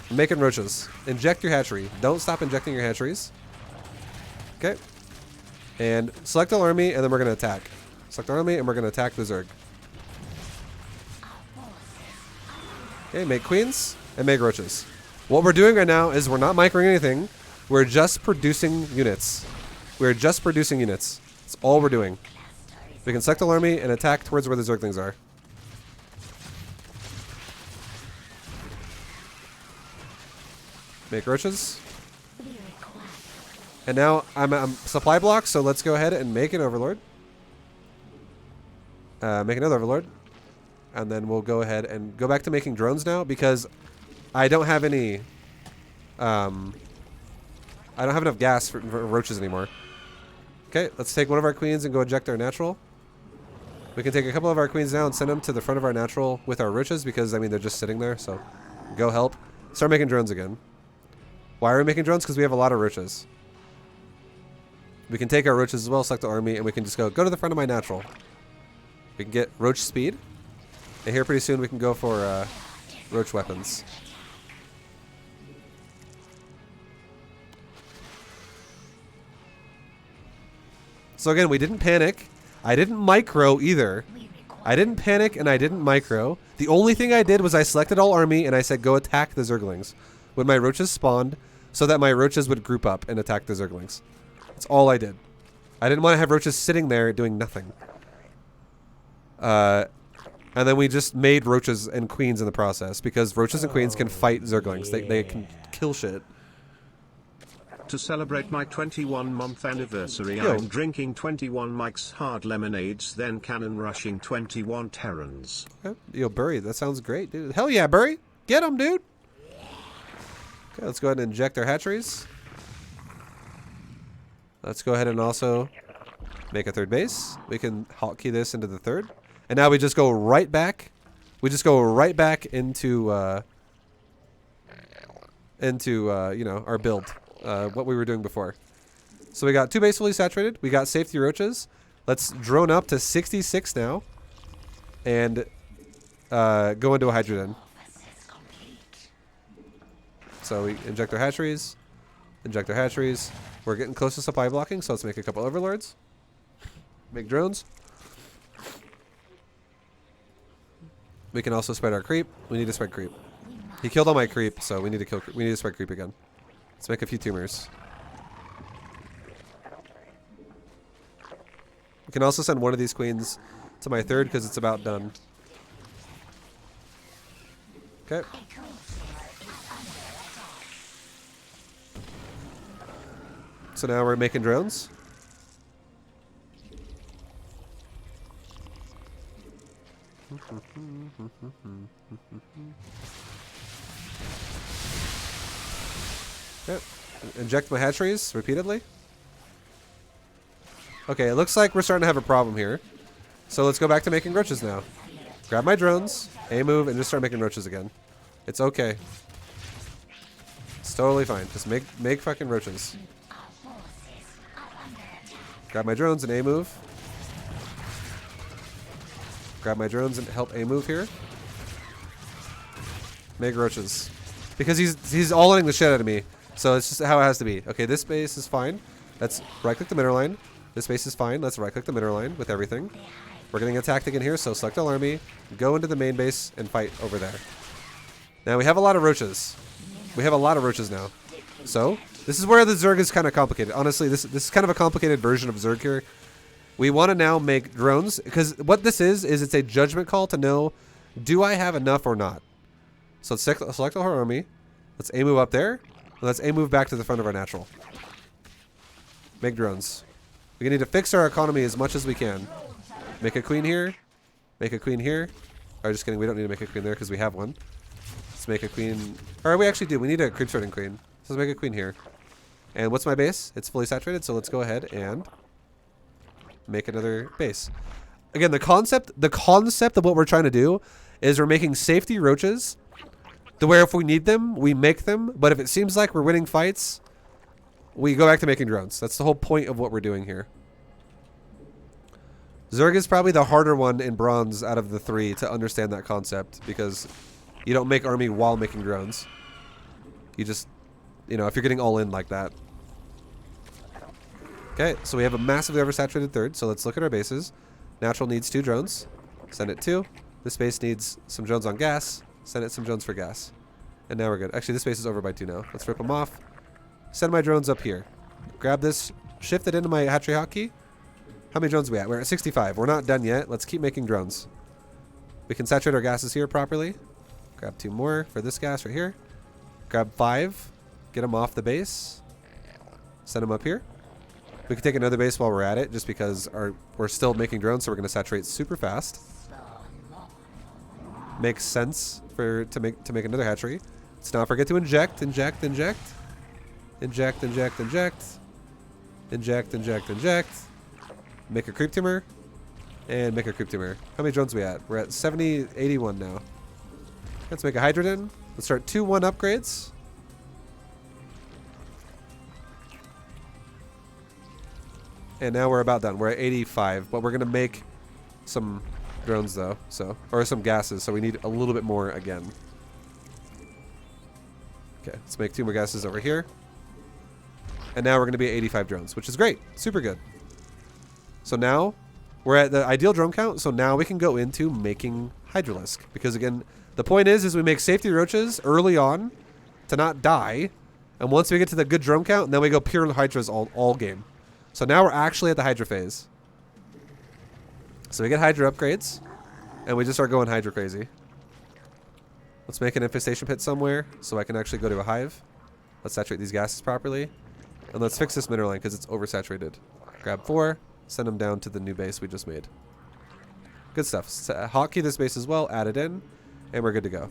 Making roaches. Inject your hatchery. Don't stop injecting your hatcheries. Okay. And select all army, and then we're going to attack. Select our army, and we're going to attack the Zerg. Okay, make queens, and make roaches. What we're doing right now is we're not microing anything. We're just producing units. We're just producing units. That's all we're doing. We can select all army and attack towards where the Zerglings are. Make roaches. And now I'm supply block, so let's go ahead and make an overlord. Make another overlord. And then we'll go ahead and go back to making drones now because I don't have any... I don't have enough gas for roaches anymore. Okay, let's take one of our queens and go inject our natural. We can take a couple of our queens now and send them to the front of our natural with our roaches because, I mean, they're just sitting there, so go help. Start making drones again. Why are we making drones? Because we have a lot of roaches. We can take our roaches as well, select the army, and we can just go to the front of my natural. We can get roach speed. And here pretty soon we can go for roach weapons. So again, we didn't panic. I didn't micro either. I didn't panic and I didn't micro. The only thing I did was I selected all army and I said go attack the Zerglings when my roaches spawned so that my roaches would group up and attack the Zerglings. That's all I did. I didn't want to have roaches sitting there doing nothing. And then we just made roaches and queens in the process because roaches and queens can fight Zerglings. They can kill shit.
To celebrate my 21-month anniversary,
Yo.
I'm drinking 21 Mike's Hard Lemonades, then cannon rushing 21 Terrans.
Yo, Burry, that sounds great, dude. Hell yeah, Burry. Get him, dude. Okay, let's go ahead and inject our hatcheries. Let's go ahead and also make a third base. We can hotkey this into the third. And now we just go right back. We just go right back into you know, our build. What we were doing before. So we got 2 base fully saturated. We got safety roaches. Let's drone up to 66 now. And go into a hydrogen. So we inject our hatcheries. Inject our hatcheries. We're getting close to supply blocking, so let's make a couple overlords. Make drones. We can also spread our creep. We need to spread creep. He killed all my creep, so we need to spread creep again. Let's make a few tumors. We can also send one of these queens to my third because it's about done. Okay. So now we're making drones. Yep. Inject my hatcheries repeatedly. Okay, it looks like we're starting to have a problem here. So let's go back to making roaches now. Grab my drones, A-move, and just start making roaches again. It's okay. It's totally fine. Just make fucking roaches. Grab my drones and A-move. Grab my drones and help A-move here. Make roaches. Because he's all-inning the shit out of me. So it's just how it has to be. Okay, this base is fine. Let's right-click the middle line. This base is fine. Let's right-click the middle line with everything. We're getting attacked again here, so select all army, go into the main base, and fight over there. Now, we have a lot of roaches. We have a lot of roaches now. So, this is where the Zerg is kind of complicated. Honestly, this is kind of a complicated version of Zerg here. We want to now make drones, because what this is it's a judgment call to know, do I have enough or not? So, let's select all our army. Let's A-move up there. And let's A-move back to the front of our natural. Make drones. We need to fix our economy as much as we can. Make a queen here. Make a queen here. Or just kidding, we don't need to make a queen there because we have one. Let's make a queen. Or we actually do. We need a creep sorting queen. So let's make a queen here. And what's my base? It's fully saturated, so let's go ahead and make another base. Again, the concept of what we're trying to do is we're making safety roaches to where if we need them, we make them. But if it seems like we're winning fights, we go back to making drones. That's the whole point of what we're doing here. Zerg is probably the harder one in bronze out of the three to understand that concept because you don't make army while making drones. You just, you know, if you're getting all in like that. Okay, so we have a massively oversaturated third, so let's look at our bases. Natural needs 2 drones. Send it 2. This base needs some drones on gas. Send it some drones for gas. And now we're good. Actually, this base is over by 2 now. Let's rip them off. Send my drones up here. Grab this, shift it into my hatchery hotkey. How many drones are we at? We're at 65. We're not done yet. Let's keep making drones. We can saturate our gases here properly. Grab 2 more for this gas right here. Grab 5. Get them off the base. Send them up here. We can take another base while we're at it, just because we're still making drones, so we're going to saturate super fast. Makes sense to make another hatchery. Let's not forget to inject. Inject. Make a creep tumor. And make a creep tumor. How many drones are we at? We're at 70, 81 now. Let's make a hydrogen. Let's start 2-1 upgrades. And now we're about done. We're at 85, but we're going to make some drones though, or some gases, so we need a little bit more again. Okay, let's make 2 more gases over here. And now we're going to be at 85 drones, which is great. Super good. So now we're at the ideal drone count, so now we can go into making Hydralisk. Because again, the point is we make safety roaches early on to not die. And once we get to the good drone count, then we go pure Hydras all game. So now we're actually at the Hydra phase. So we get Hydra upgrades, and we just start going Hydra crazy. Let's make an infestation pit somewhere so I can actually go to a hive. Let's saturate these gases properly. And let's fix this mineral line because it's oversaturated. Grab 4, send them down to the new base we just made. Good stuff. Hotkey this base as well, add it in, and we're good to go.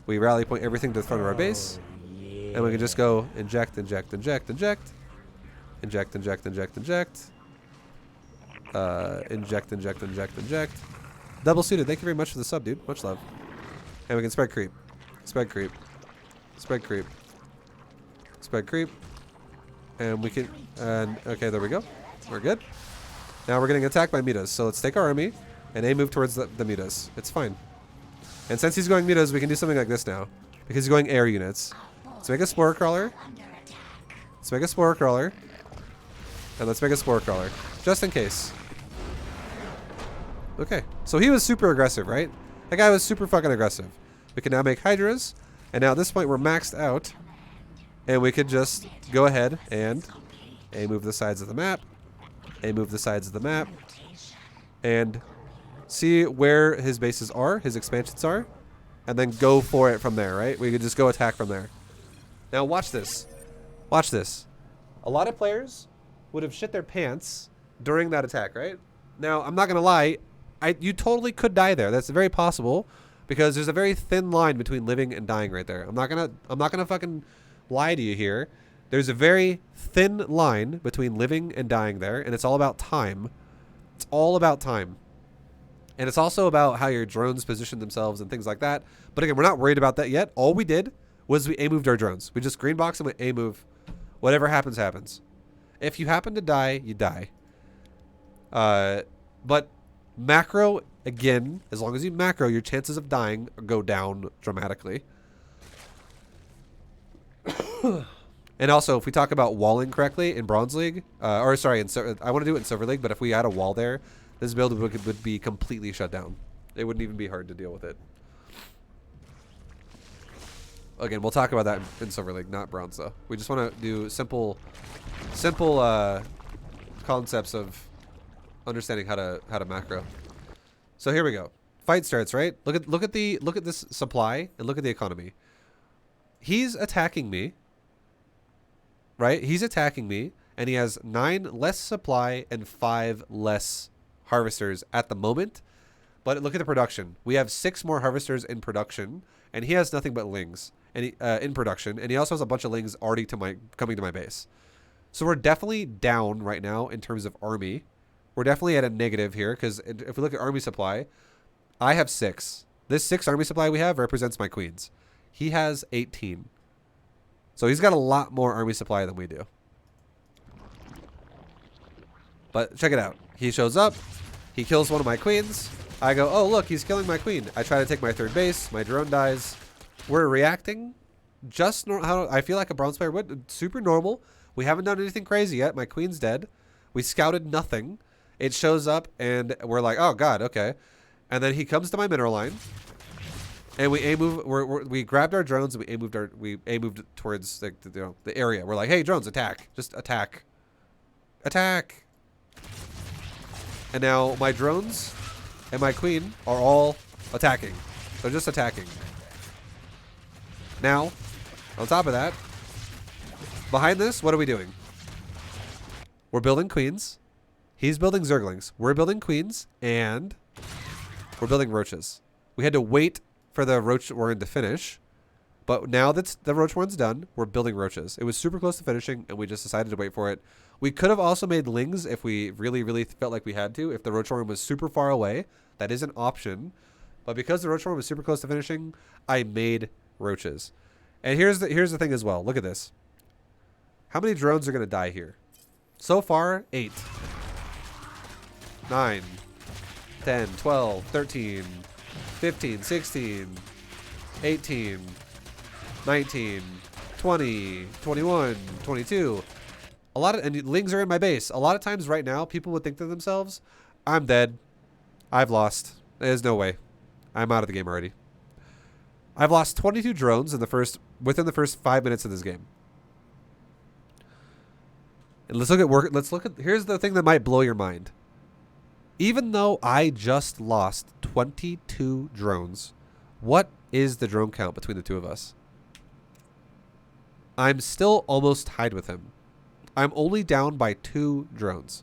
We rally point everything to the front of our base, and we can just go inject. Double suited. Thank you very much for the sub, dude. Much love. And we can spread creep. And we can, okay, there we go. We're good. Now we're getting attacked by mutas. So let's take our army and move towards the mutas. It's fine. And since he's going mutas, we can do something like this now. Because he's going air units. Let's make a spore crawler. And let's make a spore crawler. Just in case. Okay. So he was super aggressive, right? That guy was super fucking aggressive. We can now make Hydras. And now at this point we're maxed out. And we could just go ahead and move the sides of the map. And see where his bases are, his expansions are. And then go for it from there, right? We could just go attack from there. Now watch this. A lot of players would have shit their pants during that attack, right? Now, I'm not going to lie. You totally could die there. That's very possible because there's a very thin line between living and dying right there. I'm not going to fucking lie to you here. There's a very thin line between living and dying there, and it's all about time. It's all about time. And it's also about how your drones position themselves and things like that. But again, we're not worried about that yet. All we did was we A-moved our drones. We just green box them with A-move. Whatever happens, happens. If you happen to die, you die. But macro, again, as long as you macro, your chances of dying go down dramatically. And also, if we talk about walling correctly in Bronze League, I want to do it in Silver League, but if we had a wall there, this build would be completely shut down. It wouldn't even be hard to deal with it. Again, we'll talk about that in Silver League, not Bronze though. We just want to do simple concepts of understanding how to macro. So here we go. Fight starts, right? Look at this supply and look at the economy. He's attacking me. Right? He's attacking me and he has 9 less supply and 5 less harvesters at the moment. But look at the production. We have 6 more harvesters in production, and he has nothing but lings and in production, and he also has a bunch of lings already coming to my base. So we're definitely down right now in terms of army. We're definitely at a negative here, because if we look at army supply, I have 6. This 6 army supply we have represents my queens. He has 18. So he's got a lot more army supply than we do. But check it out. He shows up. He kills one of my queens. I go, oh, look, he's killing my queen. I try to take my 3rd base. My drone dies. We're reacting just how I feel like a bronze player would. Super normal. We haven't done anything crazy yet. My queen's dead. We scouted nothing. It shows up, and we're like, oh, God, okay. And then he comes to my mineral line. And we A-move. We grabbed our drones, and we A-moved towards the area. We're like, hey, drones, attack. Just attack. Attack. And now my drones and my queen are all attacking. They're just attacking. Now, on top of that, behind this, what are we doing? We're building queens. He's building zerglings. We're building queens, and we're building roaches. We had to wait for the roach warren to finish, but now that the roach warren's done, we're building roaches. It was super close to finishing, and we just decided to wait for it. We could have also made lings if we really, really felt like we had to. If the roach warren was super far away, that is an option. But because the roach warren was super close to finishing, I made roaches. And here's the thing as well. Look at this. How many drones are going to die here? So far, 8. 9. 10, 12, 13, 15, 16, 18, 19, 20, 21, 22. And lings are in my base. A lot of times right now, people would think to themselves, I'm dead. I've lost. There's no way. I'm out of the game already. I've lost 22 drones within the first 5 minutes of this game. And let's look at here's the thing that might blow your mind. Even though I just lost 22 drones, what is the drone count between the two of us? I'm still almost tied with him. I'm only down by 2 drones.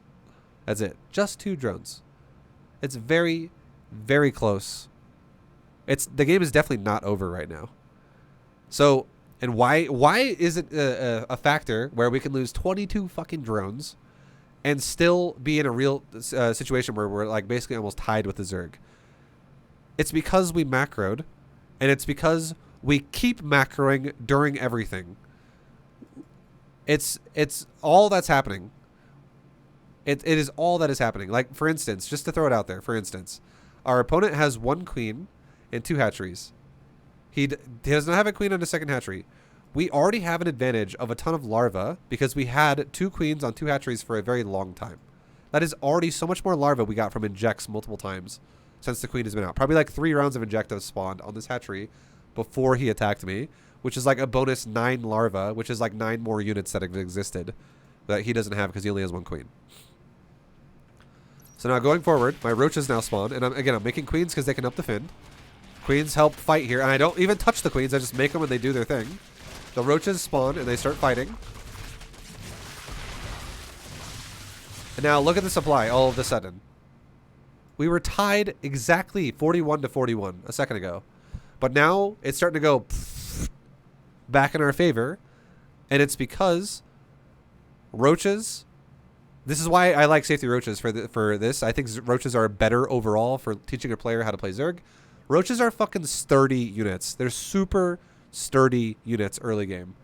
That's it. Just 2 drones. It's very, very close. The game is definitely not over right now. So, and why is it a factor where we can lose 22 fucking drones and still be in a real situation where we're like basically almost tied with the Zerg? It's because we macroed, and it's because we keep macroing during everything. It's all that's happening. It is all that is happening. Like, for instance, just to throw it out there, for instance, our opponent has 1 queen and 2 hatcheries. He does not have a queen on a 2nd hatchery. We already have an advantage of a ton of larvae because we had 2 queens on 2 hatcheries for a very long time. That is already so much more larvae we got from injects multiple times since the queen has been out. Probably like 3 rounds of injectos spawned on this hatchery before he attacked me, which is like a bonus 9 larvae, which is like 9 more units that have existed that he doesn't have because he only has 1 queen. So now going forward, my roaches now spawn, and I'm making queens because they can up defend. Queens help fight here, and I don't even touch the queens. I just make them and they do their thing. The roaches spawn and they start fighting. And now look at the supply all of a sudden. We were tied exactly 41 to 41 a second ago. But now it's starting to go back in our favor. And it's because roaches... This is why I like safety roaches for this. I think roaches are better overall for teaching a player how to play Zerg. Roaches are fucking sturdy units. They're super sturdy units early game.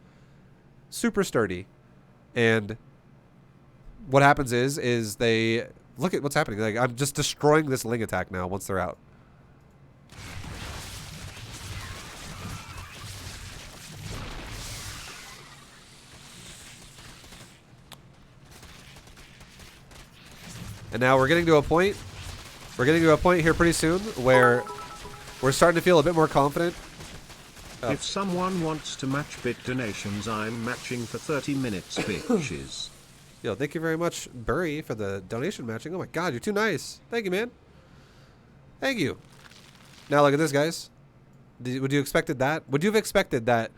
Super sturdy. And what happens is they... Look at what's happening. Like, I'm just destroying this Ling attack now once they're out. And now we're getting to a point. We're getting to a point here pretty soon where we're starting to feel a bit more confident.
If someone wants to match bit donations, I'm matching for 30 minutes, bitches.
Yo, thank you very much, Burry, for the donation matching. Oh my god, you're too nice. Thank you, man. Thank you. Now look at this, guys. Would you expected that? Would you have expected that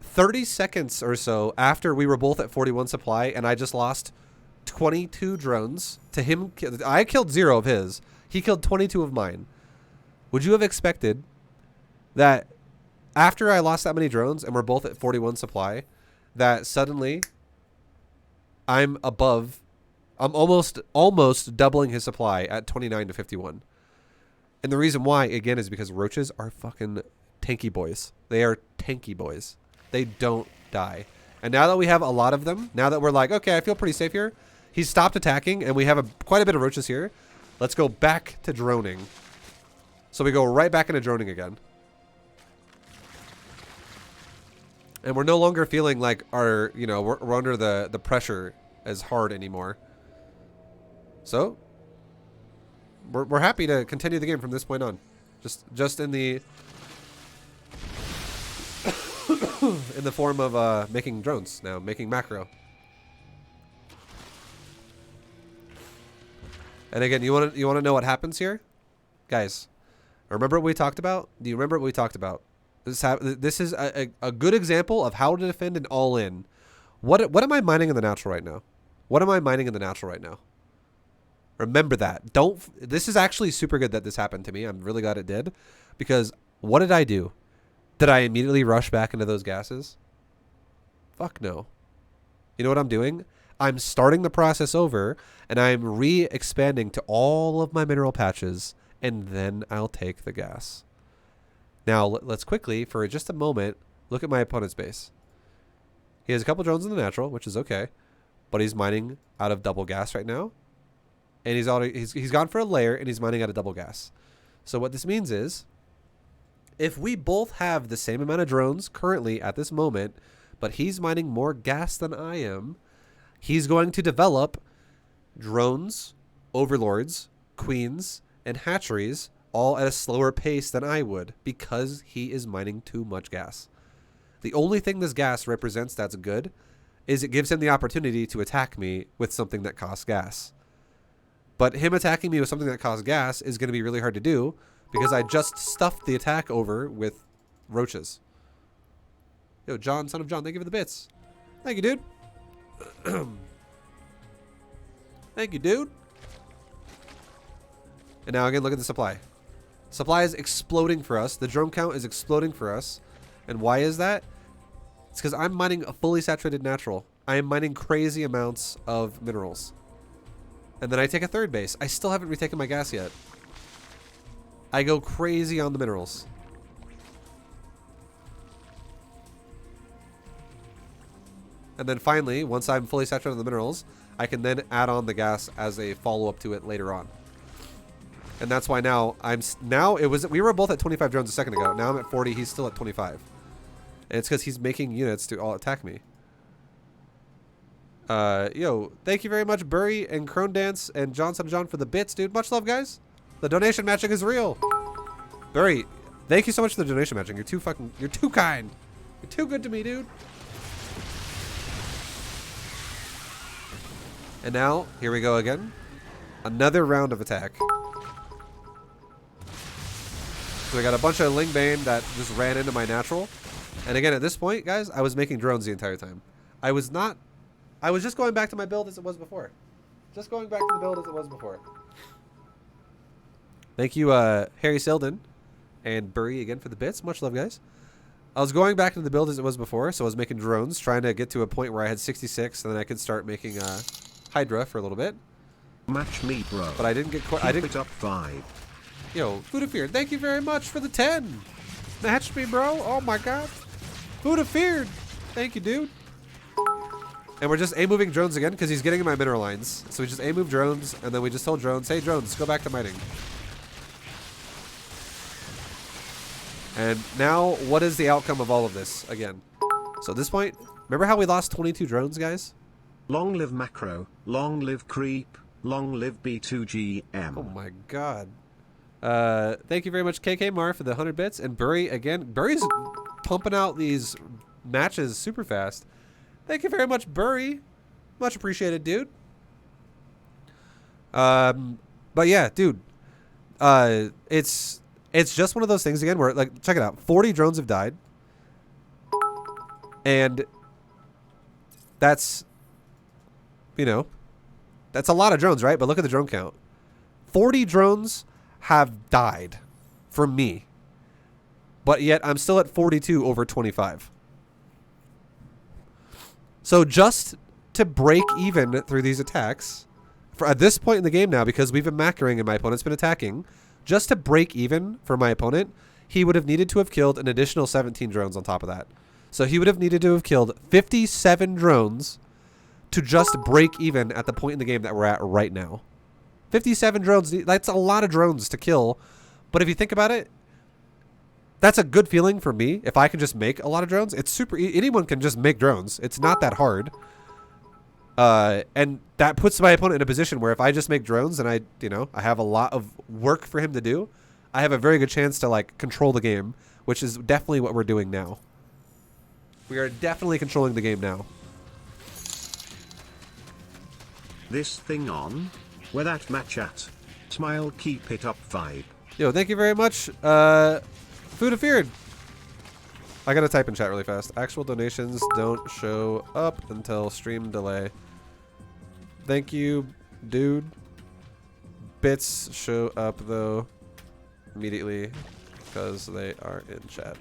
30 seconds or so after we were both at 41 supply, and I just lost 22 drones to him. I killed 0 of his. He killed 22 of mine. Would you have expected that after I lost that many drones and we're both at 41 supply, that suddenly I'm almost doubling his supply at 29 to 51? And the reason why, again, is because roaches are fucking tanky boys. They are tanky boys. They don't die. And now that we have a lot of them, now that we're like, okay, I feel pretty safe here, he's stopped attacking, and we have quite a bit of roaches here. Let's go back to droning. So we go right back into droning again. And we're no longer feeling like we're under the pressure as hard anymore. So we're happy to continue the game from this point on. Just in the in the form of making drones now, making macro. And again, you want to know what happens here, guys? Remember what we talked about? Do you remember what we talked about? This is a good example of how to defend an all-in. What am I mining in the natural right now? What am I mining in the natural right now? Remember that. This is actually super good that this happened to me. I'm really glad it did, because what did I do? Did I immediately rush back into those gases? Fuck no. You know what I'm doing? I'm starting the process over, and I'm re-expanding to all of my mineral patches, and then I'll take the gas. Now, let's quickly, for just a moment, look at my opponent's base. He has a couple drones in the natural, which is okay, but he's mining out of double gas right now. And he's gone for a layer, and he's mining out of double gas. So what this means is, if we both have the same amount of drones currently at this moment, but he's mining more gas than I am, he's going to develop drones, overlords, queens, and hatcheries all at a slower pace than I would, because he is mining too much gas. The only thing this gas represents that's good is it gives him the opportunity to attack me with something that costs gas. But him attacking me with something that costs gas is going to be really hard to do, because I just stuffed the attack over with roaches. Yo, John, son of John, thank you for the bits. Thank you, dude. Thank you, dude. And now again, look at the supply. Supply is exploding for us. The drone count is exploding for us. And why is that? It's because I'm mining a fully saturated natural. I am mining crazy amounts of minerals. And then I take a third base. I still haven't retaken my gas yet. I go crazy on the minerals. And then finally, once I'm fully saturated on the minerals, I can then add on the gas as a follow-up to it later on. And that's why now we were both at 25 drones a second ago. Now I'm at 40. He's still at 25. And it's because he's making units to all attack me. Yo, thank you very much, Burry and Crone Dance and Johnson John for the bits, dude. Much love, guys. The donation matching is real. Burry, thank you so much for the donation matching. You're too kind. You're too good to me, dude. And now, here we go again. Another round of attack. So we got a bunch of Lingbane that just ran into my natural. And again, at this point, guys, I was making drones the entire time. I was just going back to my build as it was before. Just going back to the build as it was before. Thank you, Harry Selden and Burry again for the bits. Much love, guys. I was going back to the build as it was before, so I was making drones, trying to get to a point where I had 66, and then I could start making Hydra for a little bit.
Match me, bro.
But I didn't get quite. I didn't.
It up 5.
Yo, Food of Fear, thank you very much for the 10. Match me, bro. Oh my God. Food of Fear. Thank you, dude. And we're just A-moving drones again because he's getting in my mineral lines. So we just A-move drones, and then we just told drones, hey, drones, go back to mining. And now, what is the outcome of all of this again? So at this point, remember how we lost 22 drones, guys?
Long live macro, long live creep, long live B2GM.
Oh my God. Thank you very much, KK Mar, for the 100 bits. And Burry, again, Burry's pumping out these matches super fast. Thank you very much, Burry. Much appreciated, dude. But yeah, dude. It's just one of those things again where, like, check it out. 40 drones have died. And that's, you know, that's a lot of drones, right? But look at the drone count. 40 drones have died from me. But yet I'm still at 42 over 25. So just to break even through these attacks, for at this point in the game now, because we've been macroing and my opponent's been attacking, just to break even for my opponent, he would have needed to have killed an additional 17 drones on top of that. So he would have needed to have killed 57 drones to just break even at the point in the game that we're at right now. 57 drones, that's a lot of drones to kill. But if you think about it, that's a good feeling for me. If I can just make a lot of drones, it's super, anyone can just make drones. It's not that hard. And that puts my opponent in a position where if I just make drones and I have a lot of work for him to do, I have a very good chance to like control the game, which is definitely what we're doing now. We are definitely controlling the game now.
This thing on? Where that match at? Smile, keep it up vibe.
Yo, thank you very much. Food of Feared. I gotta type in chat really fast. Actual donations don't show up until stream delay. Thank you, dude. Bits show up though immediately because they are in chat.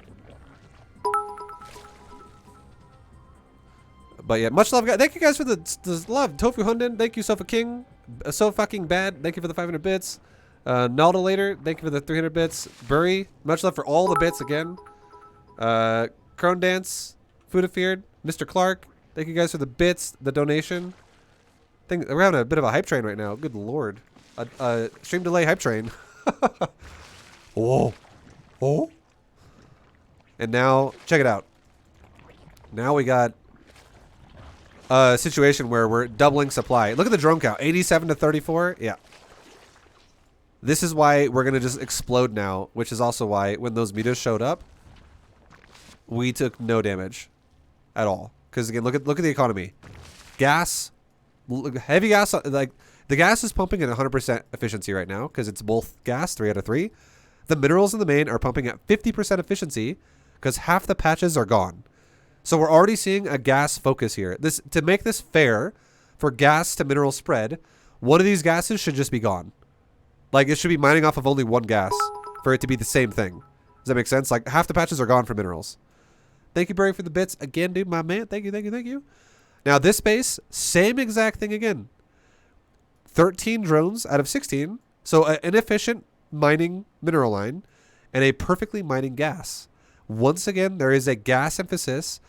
But yeah, much love, guys. Thank you guys for the love. Tofu Hunden, thank you, Sofa King. So fucking bad. Thank you for the 500 bits. Nalda later, thank you for the 300 bits. Burry, much love for all the bits again. Crone Dance, Food of Feared, Mr. Clark, thank you guys for the bits, the donation. We're having a bit of a hype train right now. Good lord. Stream delay hype train. Oh. Oh. And now, check it out. Now we got a situation where we're doubling supply. Look at the drone count. 87 to 34. Yeah. This is why we're going to just explode now, which is also why when those meters showed up, we took no damage at all. Because again, look at the economy. Gas, heavy gas, like the gas is pumping at 100% efficiency right now because it's both gas, 3 out of 3. The minerals in the main are pumping at 50% efficiency because half the patches are gone. So we're already seeing a gas focus here. To make this fair for gas to mineral spread, one of these gases should just be gone. Like it should be mining off of only one gas for it to be the same thing. Does that make sense? Like half the patches are gone for minerals. Thank you, Barry, for the bits again, dude, my man. Thank you, thank you, thank you. Now this base, same exact thing again. 13 drones out of 16. So an inefficient mining mineral line and a perfectly mining gas. Once again, there is a gas emphasis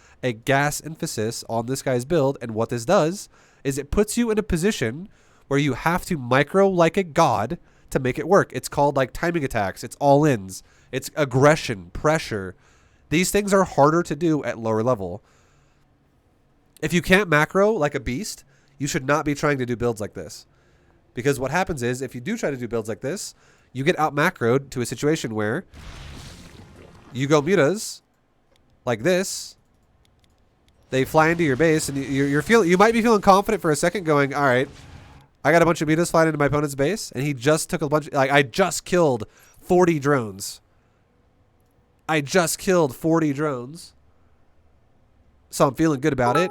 on this guy's build. And what this does is it puts you in a position where you have to micro like a god to make it work. It's called like timing attacks. It's all-ins. It's aggression, pressure. These things are harder to do at lower level. If you can't macro like a beast, you should not be trying to do builds like this. Because what happens is, if you do try to do builds like this, you get out macroed to a situation where you go mutas like this. They fly into your base, and you might be feeling confident for a second, going, all right, I got a bunch of mutas flying into my opponent's base, and he just took a bunch. Like I just killed 40 drones. I just killed 40 drones. So I'm feeling good about it.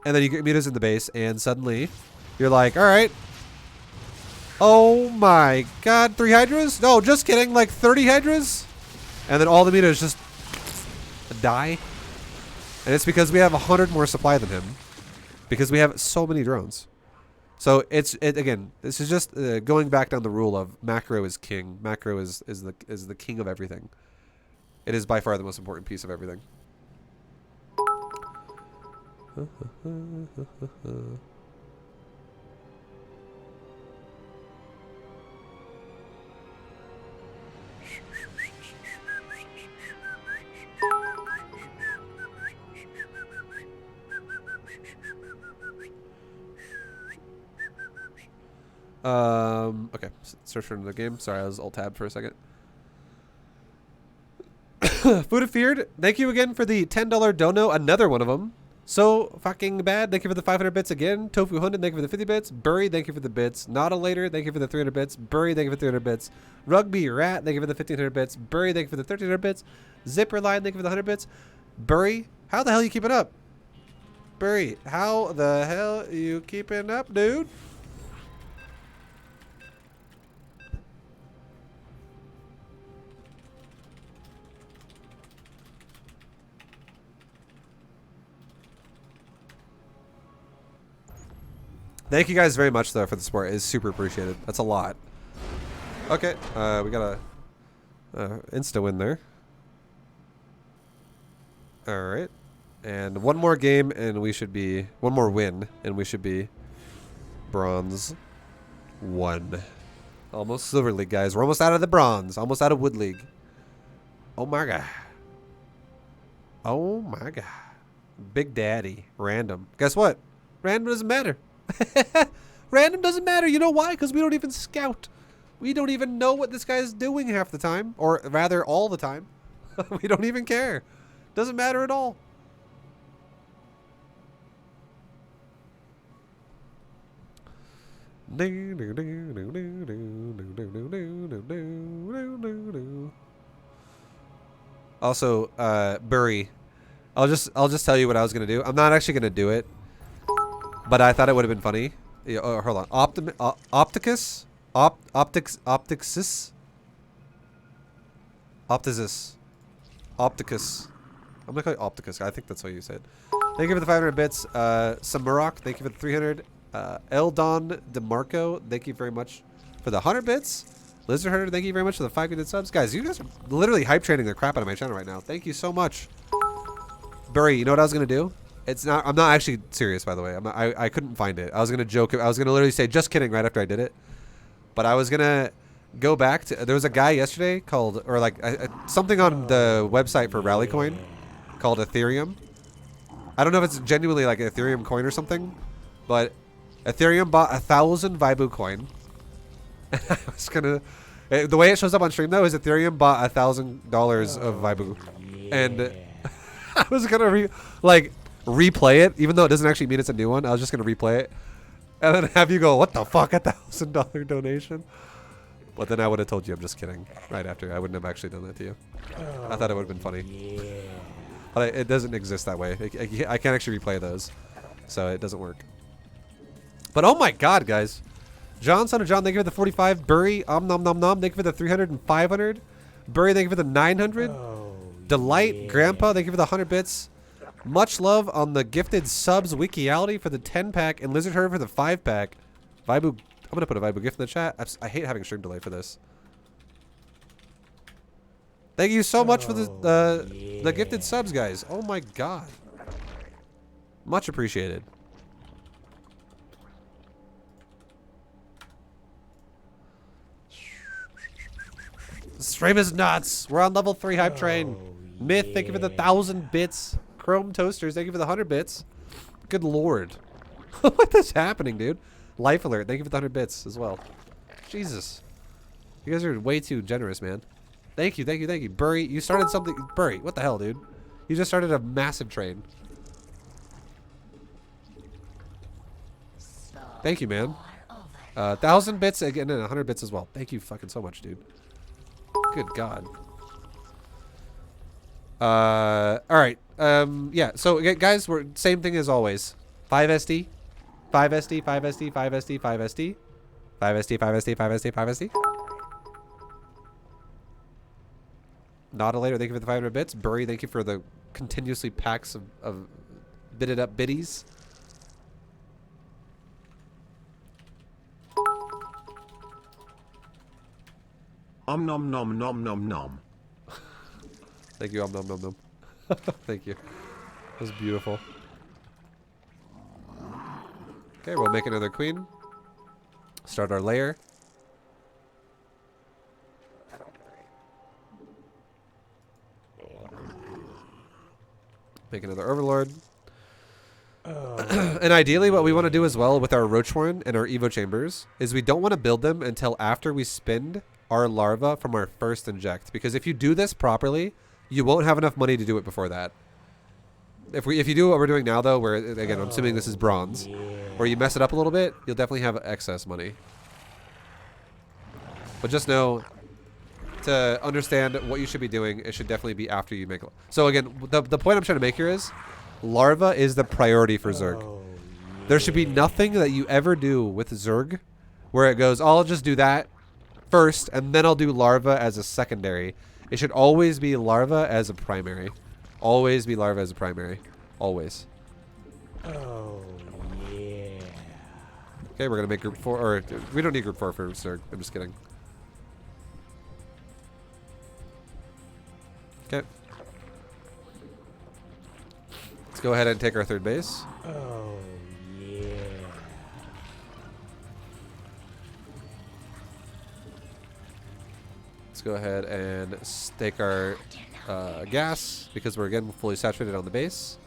And then you get mutas in the base, and suddenly you're like, all right. Oh my god, 3 hydras? No, just kidding, like 30 hydras? And then all the mutas just die. And it's because we have 100 more supply than him. Because we have so many drones. So again, this is just going back down the rule of macro is king. Macro is the king of everything. It is by far the most important piece of everything. Okay, search for another game. Sorry, I was alt-tabbed for a second. Food of Feared, thank you again for the $10 dono. Another one of them. So fucking bad. Thank you for the 500 bits again. Tofu Hunden, thank you for the 50 bits. Burry, thank you for the bits. Nada later, thank you for the 300 bits. Burry, thank you for 300 bits. Rugby Rat, thank you for the 1500 bits. Burry, thank you for the 1300 bits. Zipper Line, thank you for the 100 bits. Burry, how the hell are you keeping up? Burry, how the hell are you keeping up, dude? Thank you guys very much, though, for the support. It's super appreciated. That's a lot. Okay, we got a insta win there. All right, and one more game, and we should be one more win, and we should be bronze 1. Almost silver league, guys. We're almost out of the bronze. Almost out of wood league. Oh my god. Oh my god. Big Daddy. Random. Guess what? Random doesn't matter. Random doesn't matter. You know why? Because we don't even scout. We don't even know what this guy is doing half the time. Or rather, all the time. We don't even care. Doesn't matter at all. Also, Burry, I'll just tell you what I was gonna do. I'm not actually gonna do it, but I thought it would have been funny. Yeah, oh, hold on, Opticus, Opticus. I'm gonna call you Opticus. I think that's what you said. Thank you for the 500 bits. Samurok, thank you for the 300. Eldon DeMarco, thank you very much for the 100 bits. Lizard Herder, thank you very much for the 5 good subs. Guys, you guys are literally hype training the crap out of my channel right now. Thank you so much. Burry, you know what I was gonna do? I'm not actually serious, by the way. I couldn't find it. I was gonna joke. I was gonna literally say, just kidding, right after I did it. But I was gonna go back to, there was a guy yesterday called, or like something on the website for Rallycoin called Ethereum. I don't know if it's genuinely like an Ethereum coin or something, but Ethereum bought 1,000 Vibu coin. I was gonna, the way it shows up on stream though is Ethereum bought $1,000 of Vibu, and I was gonna replay it, even though it doesn't actually mean it's a new one. I was just gonna replay it, and then have you go, "What the fuck, $1,000 donation?" But then I would have told you I'm just kidding right after. I wouldn't have actually done that to you. I thought it would have been funny.
Yeah.
But it doesn't exist that way. I can't actually replay those, so it doesn't work. But oh my god, guys. John, son of John, thank you for the 45. Burry, nom nom nom, thank you for the 300 and 500. Burry, thank you for the 900.
Oh,
Delight,
yeah.
Grandpa, thank you for the 100 bits. Much love on the gifted subs, Wikiality for the 10-pack, and Lizard Herder for the 5-pack. Vibu, I'm going to put a Vibu gift in the chat. I hate having stream delay for this. Thank you so much for the gifted subs, guys. Oh my god. Much appreciated. The stream is nuts. We're on level 3 hype train. Myth, thank you for the 1,000 bits. Chrome Toasters, thank you for the 100 bits. Good lord. What is happening, dude? Life Alert, thank you for the 100 bits as well. Jesus. You guys are way too generous, man. Thank you, thank you, thank you. Burry, you started something. Burry, what the hell, dude? You just started a massive train. Thank you, man. 1,000 bits again and 100 bits as well. Thank you fucking so much, dude. Good god. Alright. Yeah, so guys, we're same thing as always. 5SD. 5SD, 5SD, 5SD, 5SD. 5SD, 5SD, 5SD, 5SD. Nautilator, thank you for the 500 bits. Burry, thank you for the continuously packs of bitted up biddies.
Om nom nom nom nom nom.
Thank you, nom nom nom. Thank you. That was beautiful. Okay, we'll make another queen. Start our layer. Make another overlord. And ideally what we want to do as well with our Roachhorn and our Evo chambers is we don't want to build them until after we spend our larva from our first inject. Because if you do this properly, you won't have enough money to do it before that. If you do what we're doing now though, where again I'm assuming this is bronze, or you mess it up a little bit, you'll definitely have excess money. But just know, to understand what you should be doing, it should definitely be after you make. So again, the point I'm trying to make here is, Larva is the priority for Zerg.
Oh,
There should be nothing that you ever do with Zerg where it goes, I'll just do that first, and then I'll do larva as a secondary. It should always be larva as a primary. Always be larva as a primary. Always.
oh, yeah.
Okay, we're going to make group 4. Or, we don't need group 4 for Zerg. I'm just kidding. Okay. Let's go ahead and take our third base.
Oh, yeah.
Let's go ahead and stake our gas because we're again fully saturated on the base.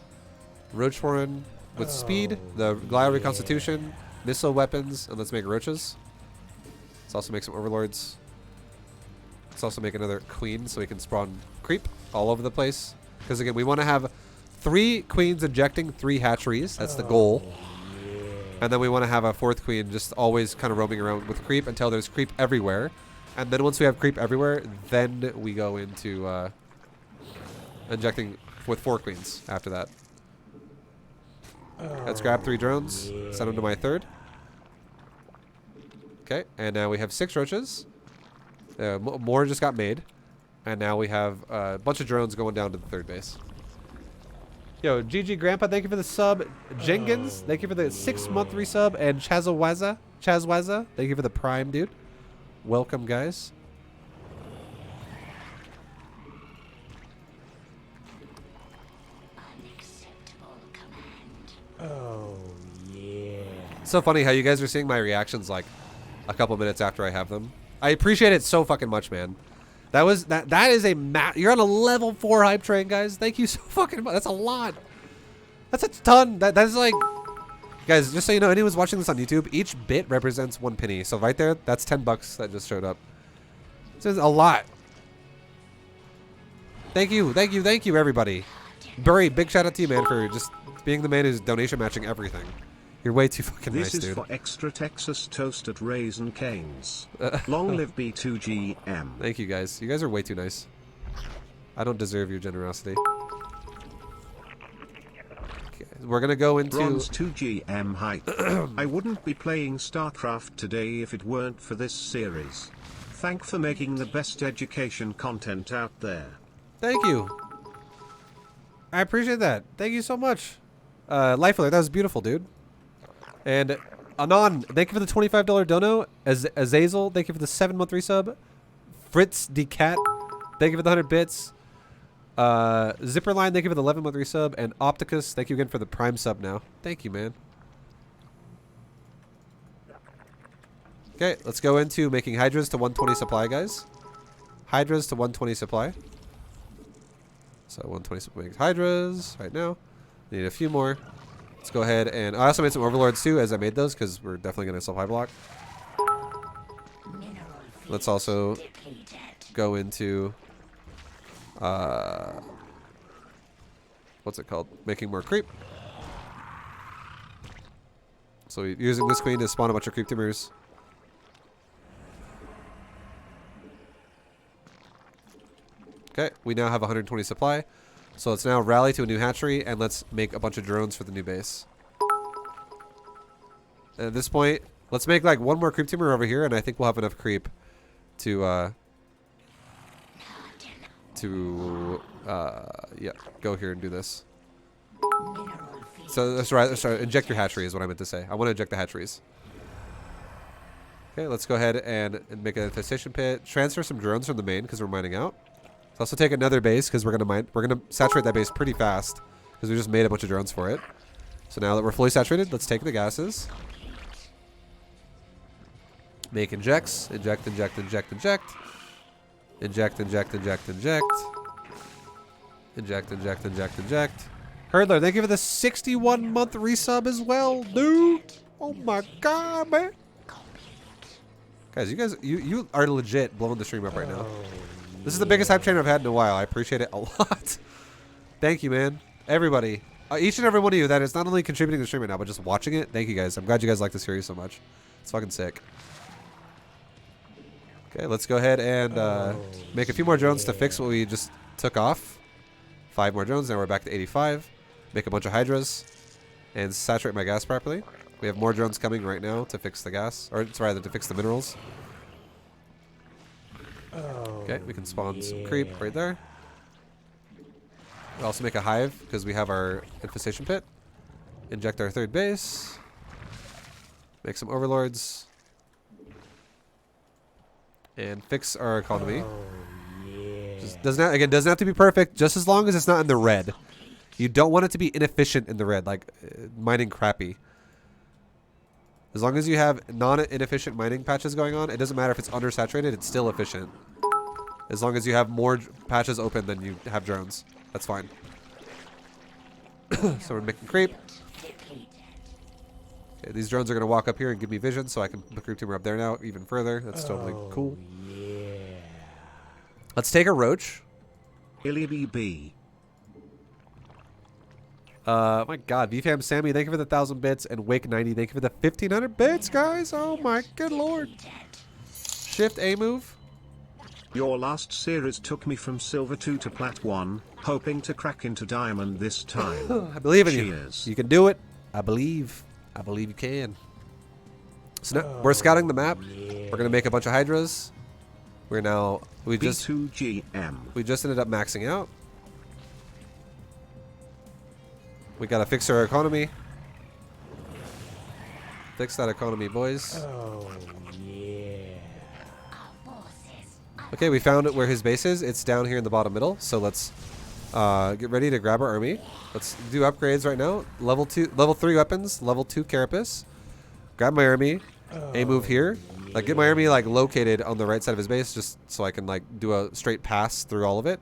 Roach Warren with speed, the Glial Reconstitution, missile weapons, and let's make roaches. Let's also make some overlords. Let's also make another queen so we can spawn creep all over the place. Because again, we want to have 3 queens injecting 3 hatcheries. That's the goal. And then we want to have a 4th queen just always kind of roaming around with creep until there's creep everywhere. And then once we have creep everywhere, then we go into injecting with 4 queens after that. Let's grab 3 drones, send them to my 3rd. Okay, and now we have 6 roaches. More just got made. And now we have a bunch of drones going down to the 3rd base. Yo, GG Grandpa, thank you for the sub. Jenkins, thank you for the 6-month resub. And Chazwaza, thank you for the prime, dude. Welcome, guys.
Oh, yeah.
It's so funny how you guys are seeing my reactions like a couple minutes after I have them. I appreciate it so fucking much, man. That is a you're on a level 4 hype train, guys. Thank you so fucking much. That's a lot. That's a ton. That is like, guys, just so you know, anyone's watching this on YouTube, each bit represents 1 penny. So right there, that's $10 that just showed up. This is a lot. Thank you, everybody. Burry, big shout out to you, man, for just being the man who's donation matching everything. You're way too fucking nice, dude.
This is for extra Texas toasted raisin canes. Long live B2GM.
Thank you, guys. You guys are way too nice. I don't deserve your generosity. Okay, we're gonna go into
Bronze 2GM height. I wouldn't be playing StarCraft today if it weren't for this series. Thank for making the best education content out there.
Thank you. I appreciate that. Thank you so much. Life Alert, that was beautiful, dude. And Anon, thank you for the $25 dono. Azazel, thank you for the 7-month resub. Fritz D Cat, thank you for the 100 bits. Zipperline, thank you for the 11-month resub. And Opticus, thank you again for the prime sub now. Thank you, man. Okay, let's go into making Hydras to 120 supply, guys. Hydras to 120 supply. So 120 supply Hydras right now. Need a few more. Let's go ahead and I also made some overlords too as I made those because we're definitely going to supply block. Let's also go into what's it called? Making more creep. So we're using this queen to spawn a bunch of creep tumors. Okay, we now have 120 supply. So let's now rally to a new hatchery and let's make a bunch of drones for the new base. And at this point, let's make like 1 more creep tumor over here and I think we'll have enough creep to yeah, go here and do this. So that's right, sorry, inject your hatchery is what I meant to say. I want to inject the hatcheries. Okay, let's go ahead and make an infestation pit. Transfer some drones from the main because we're mining out. Let's also take another base because we're gonna saturate that base pretty fast because we just made a bunch of drones for it. So now that we're fully saturated, let's take the gases. Make injects. Inject, inject, inject, inject. Inject, inject, inject, inject. Inject, inject, inject, inject. Hurdler, thank you for the 61-month resub as well, dude. Oh my god, man. Guys, you are legit blowing the stream up right now. This is the biggest hype train I've had in a while. I appreciate it a lot. Thank you, man. Everybody. Each and every one of you that is not only contributing to the stream right now, but just watching it. Thank you, guys. I'm glad you guys like this series so much. It's fucking sick. Okay, let's go ahead and make a few more drones to fix what we just took off. 5 more drones. Now we're back to 85. make a bunch of hydras, and saturate my gas properly. We have more drones coming right now to fix the gas, or it's rather to fix the minerals. Okay, we can spawn some creep right there. We also make a hive because we have our infestation pit. Inject our third base. Make some overlords. And fix our economy. Just doesn't have to be perfect, just as long as it's not in the red. You don't want it to be inefficient in the red, like mining crappy. As long as you have non-inefficient mining patches going on, it doesn't matter if it's undersaturated, it's still efficient. As long as you have more patches open than you have drones. That's fine. So we're making creep. Okay, these drones are going to walk up here and give me vision, so I can put creep tumor up there now even further. That's totally cool.
Yeah.
Let's take a roach.
Illy BB.
My God, VFam Sammy, thank you for the 1,000 bits, and Wake 90, thank you for the 1,500 bits, guys. Oh my good lord. Shift A move.
Your last series took me from silver 2 to plat 1, hoping to crack into diamond this time.
I believe in
Cheers.
you. You can do it. I believe you can. So now we're scouting the map. We're gonna make a bunch of hydras. We just
B2GM.
ended up maxing out. We gotta fix our economy. Fix that economy, boys.
Oh, yeah.
Okay, we found it where his base is. It's down here in the bottom middle. So let's get ready to grab our army. Let's do upgrades right now. Level 3 weapons, level 2 carapace. Grab my army. A move here. Like get my army like located on the right side of his base, just so I can like do a straight pass through all of it.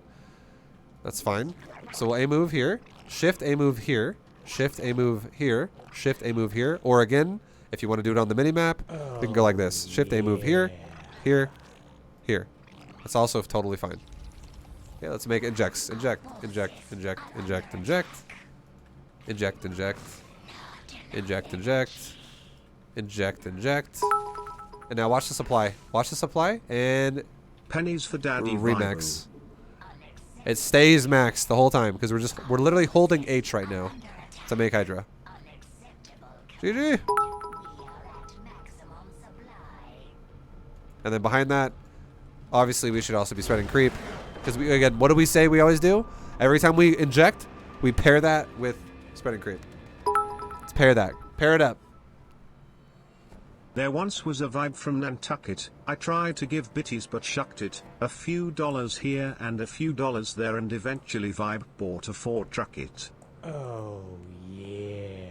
That's fine. So we'll A move here. Shift A move here. Shift A move here. Shift A move here. Or again, if you want to do it on the mini map, we can go like this. Shift A move here, here, here. That's also totally fine. Okay, let's make injects. Inject, inject, inject, inject, inject. Inject, inject. Inject, inject. Inject, inject. And now watch the supply. Watch the supply and
Pennies for daddy.
remax. It stays maxed the whole time because we're literally holding H right now to make Hydra. GG. And then behind that, obviously we should also be spreading creep because again, what do we say we always do? Every time we inject, we pair that with spreading creep. Let's pair that. Pair it up.
There once was a vibe from Nantucket. I tried to give bitties but shucked it. A few dollars here and a few dollars there, and eventually Vibe bought a Ford truck it.
Oh, yeah.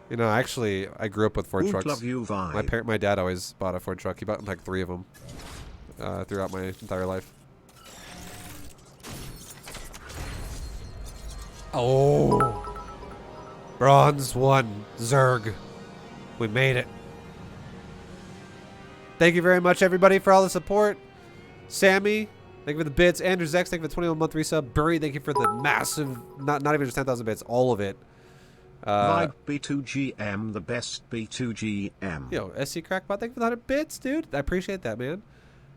You know, actually, I grew up with Ford
Would
trucks.
love you, Vibe.
My dad always bought a Ford truck. He bought like 3 of them throughout my entire life. Oh, bronze 1 Zerg. We made it. Thank you very much, everybody, for all the support. Sammy, thank you for the bits. Andrew Zex, thank you for the 21-month resub. Burry, thank you for the massive, not even just 10,000 bits, all of it.
Vibe B2GM, the best B2GM.
Yo, SC Crackbot, thank you for the 100 bits, dude. I appreciate that, man.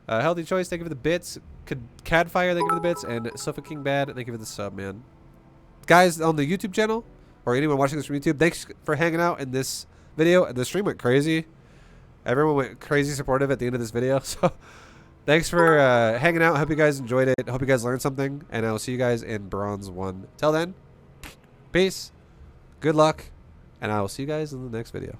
Healthy Choice, thank you for the bits. Cadfire, thank you for the bits. And Sofa King Bad, thank you for the sub, man. Guys on the YouTube channel, or anyone watching this from YouTube, thanks for hanging out in this video. The stream went crazy. Everyone went crazy supportive at the end of this video. So thanks for hanging out. Hope you guys enjoyed it. Hope you guys learned something. And I will see you guys in Bronze 1. Till then, peace, good luck, and I will see you guys in the next video.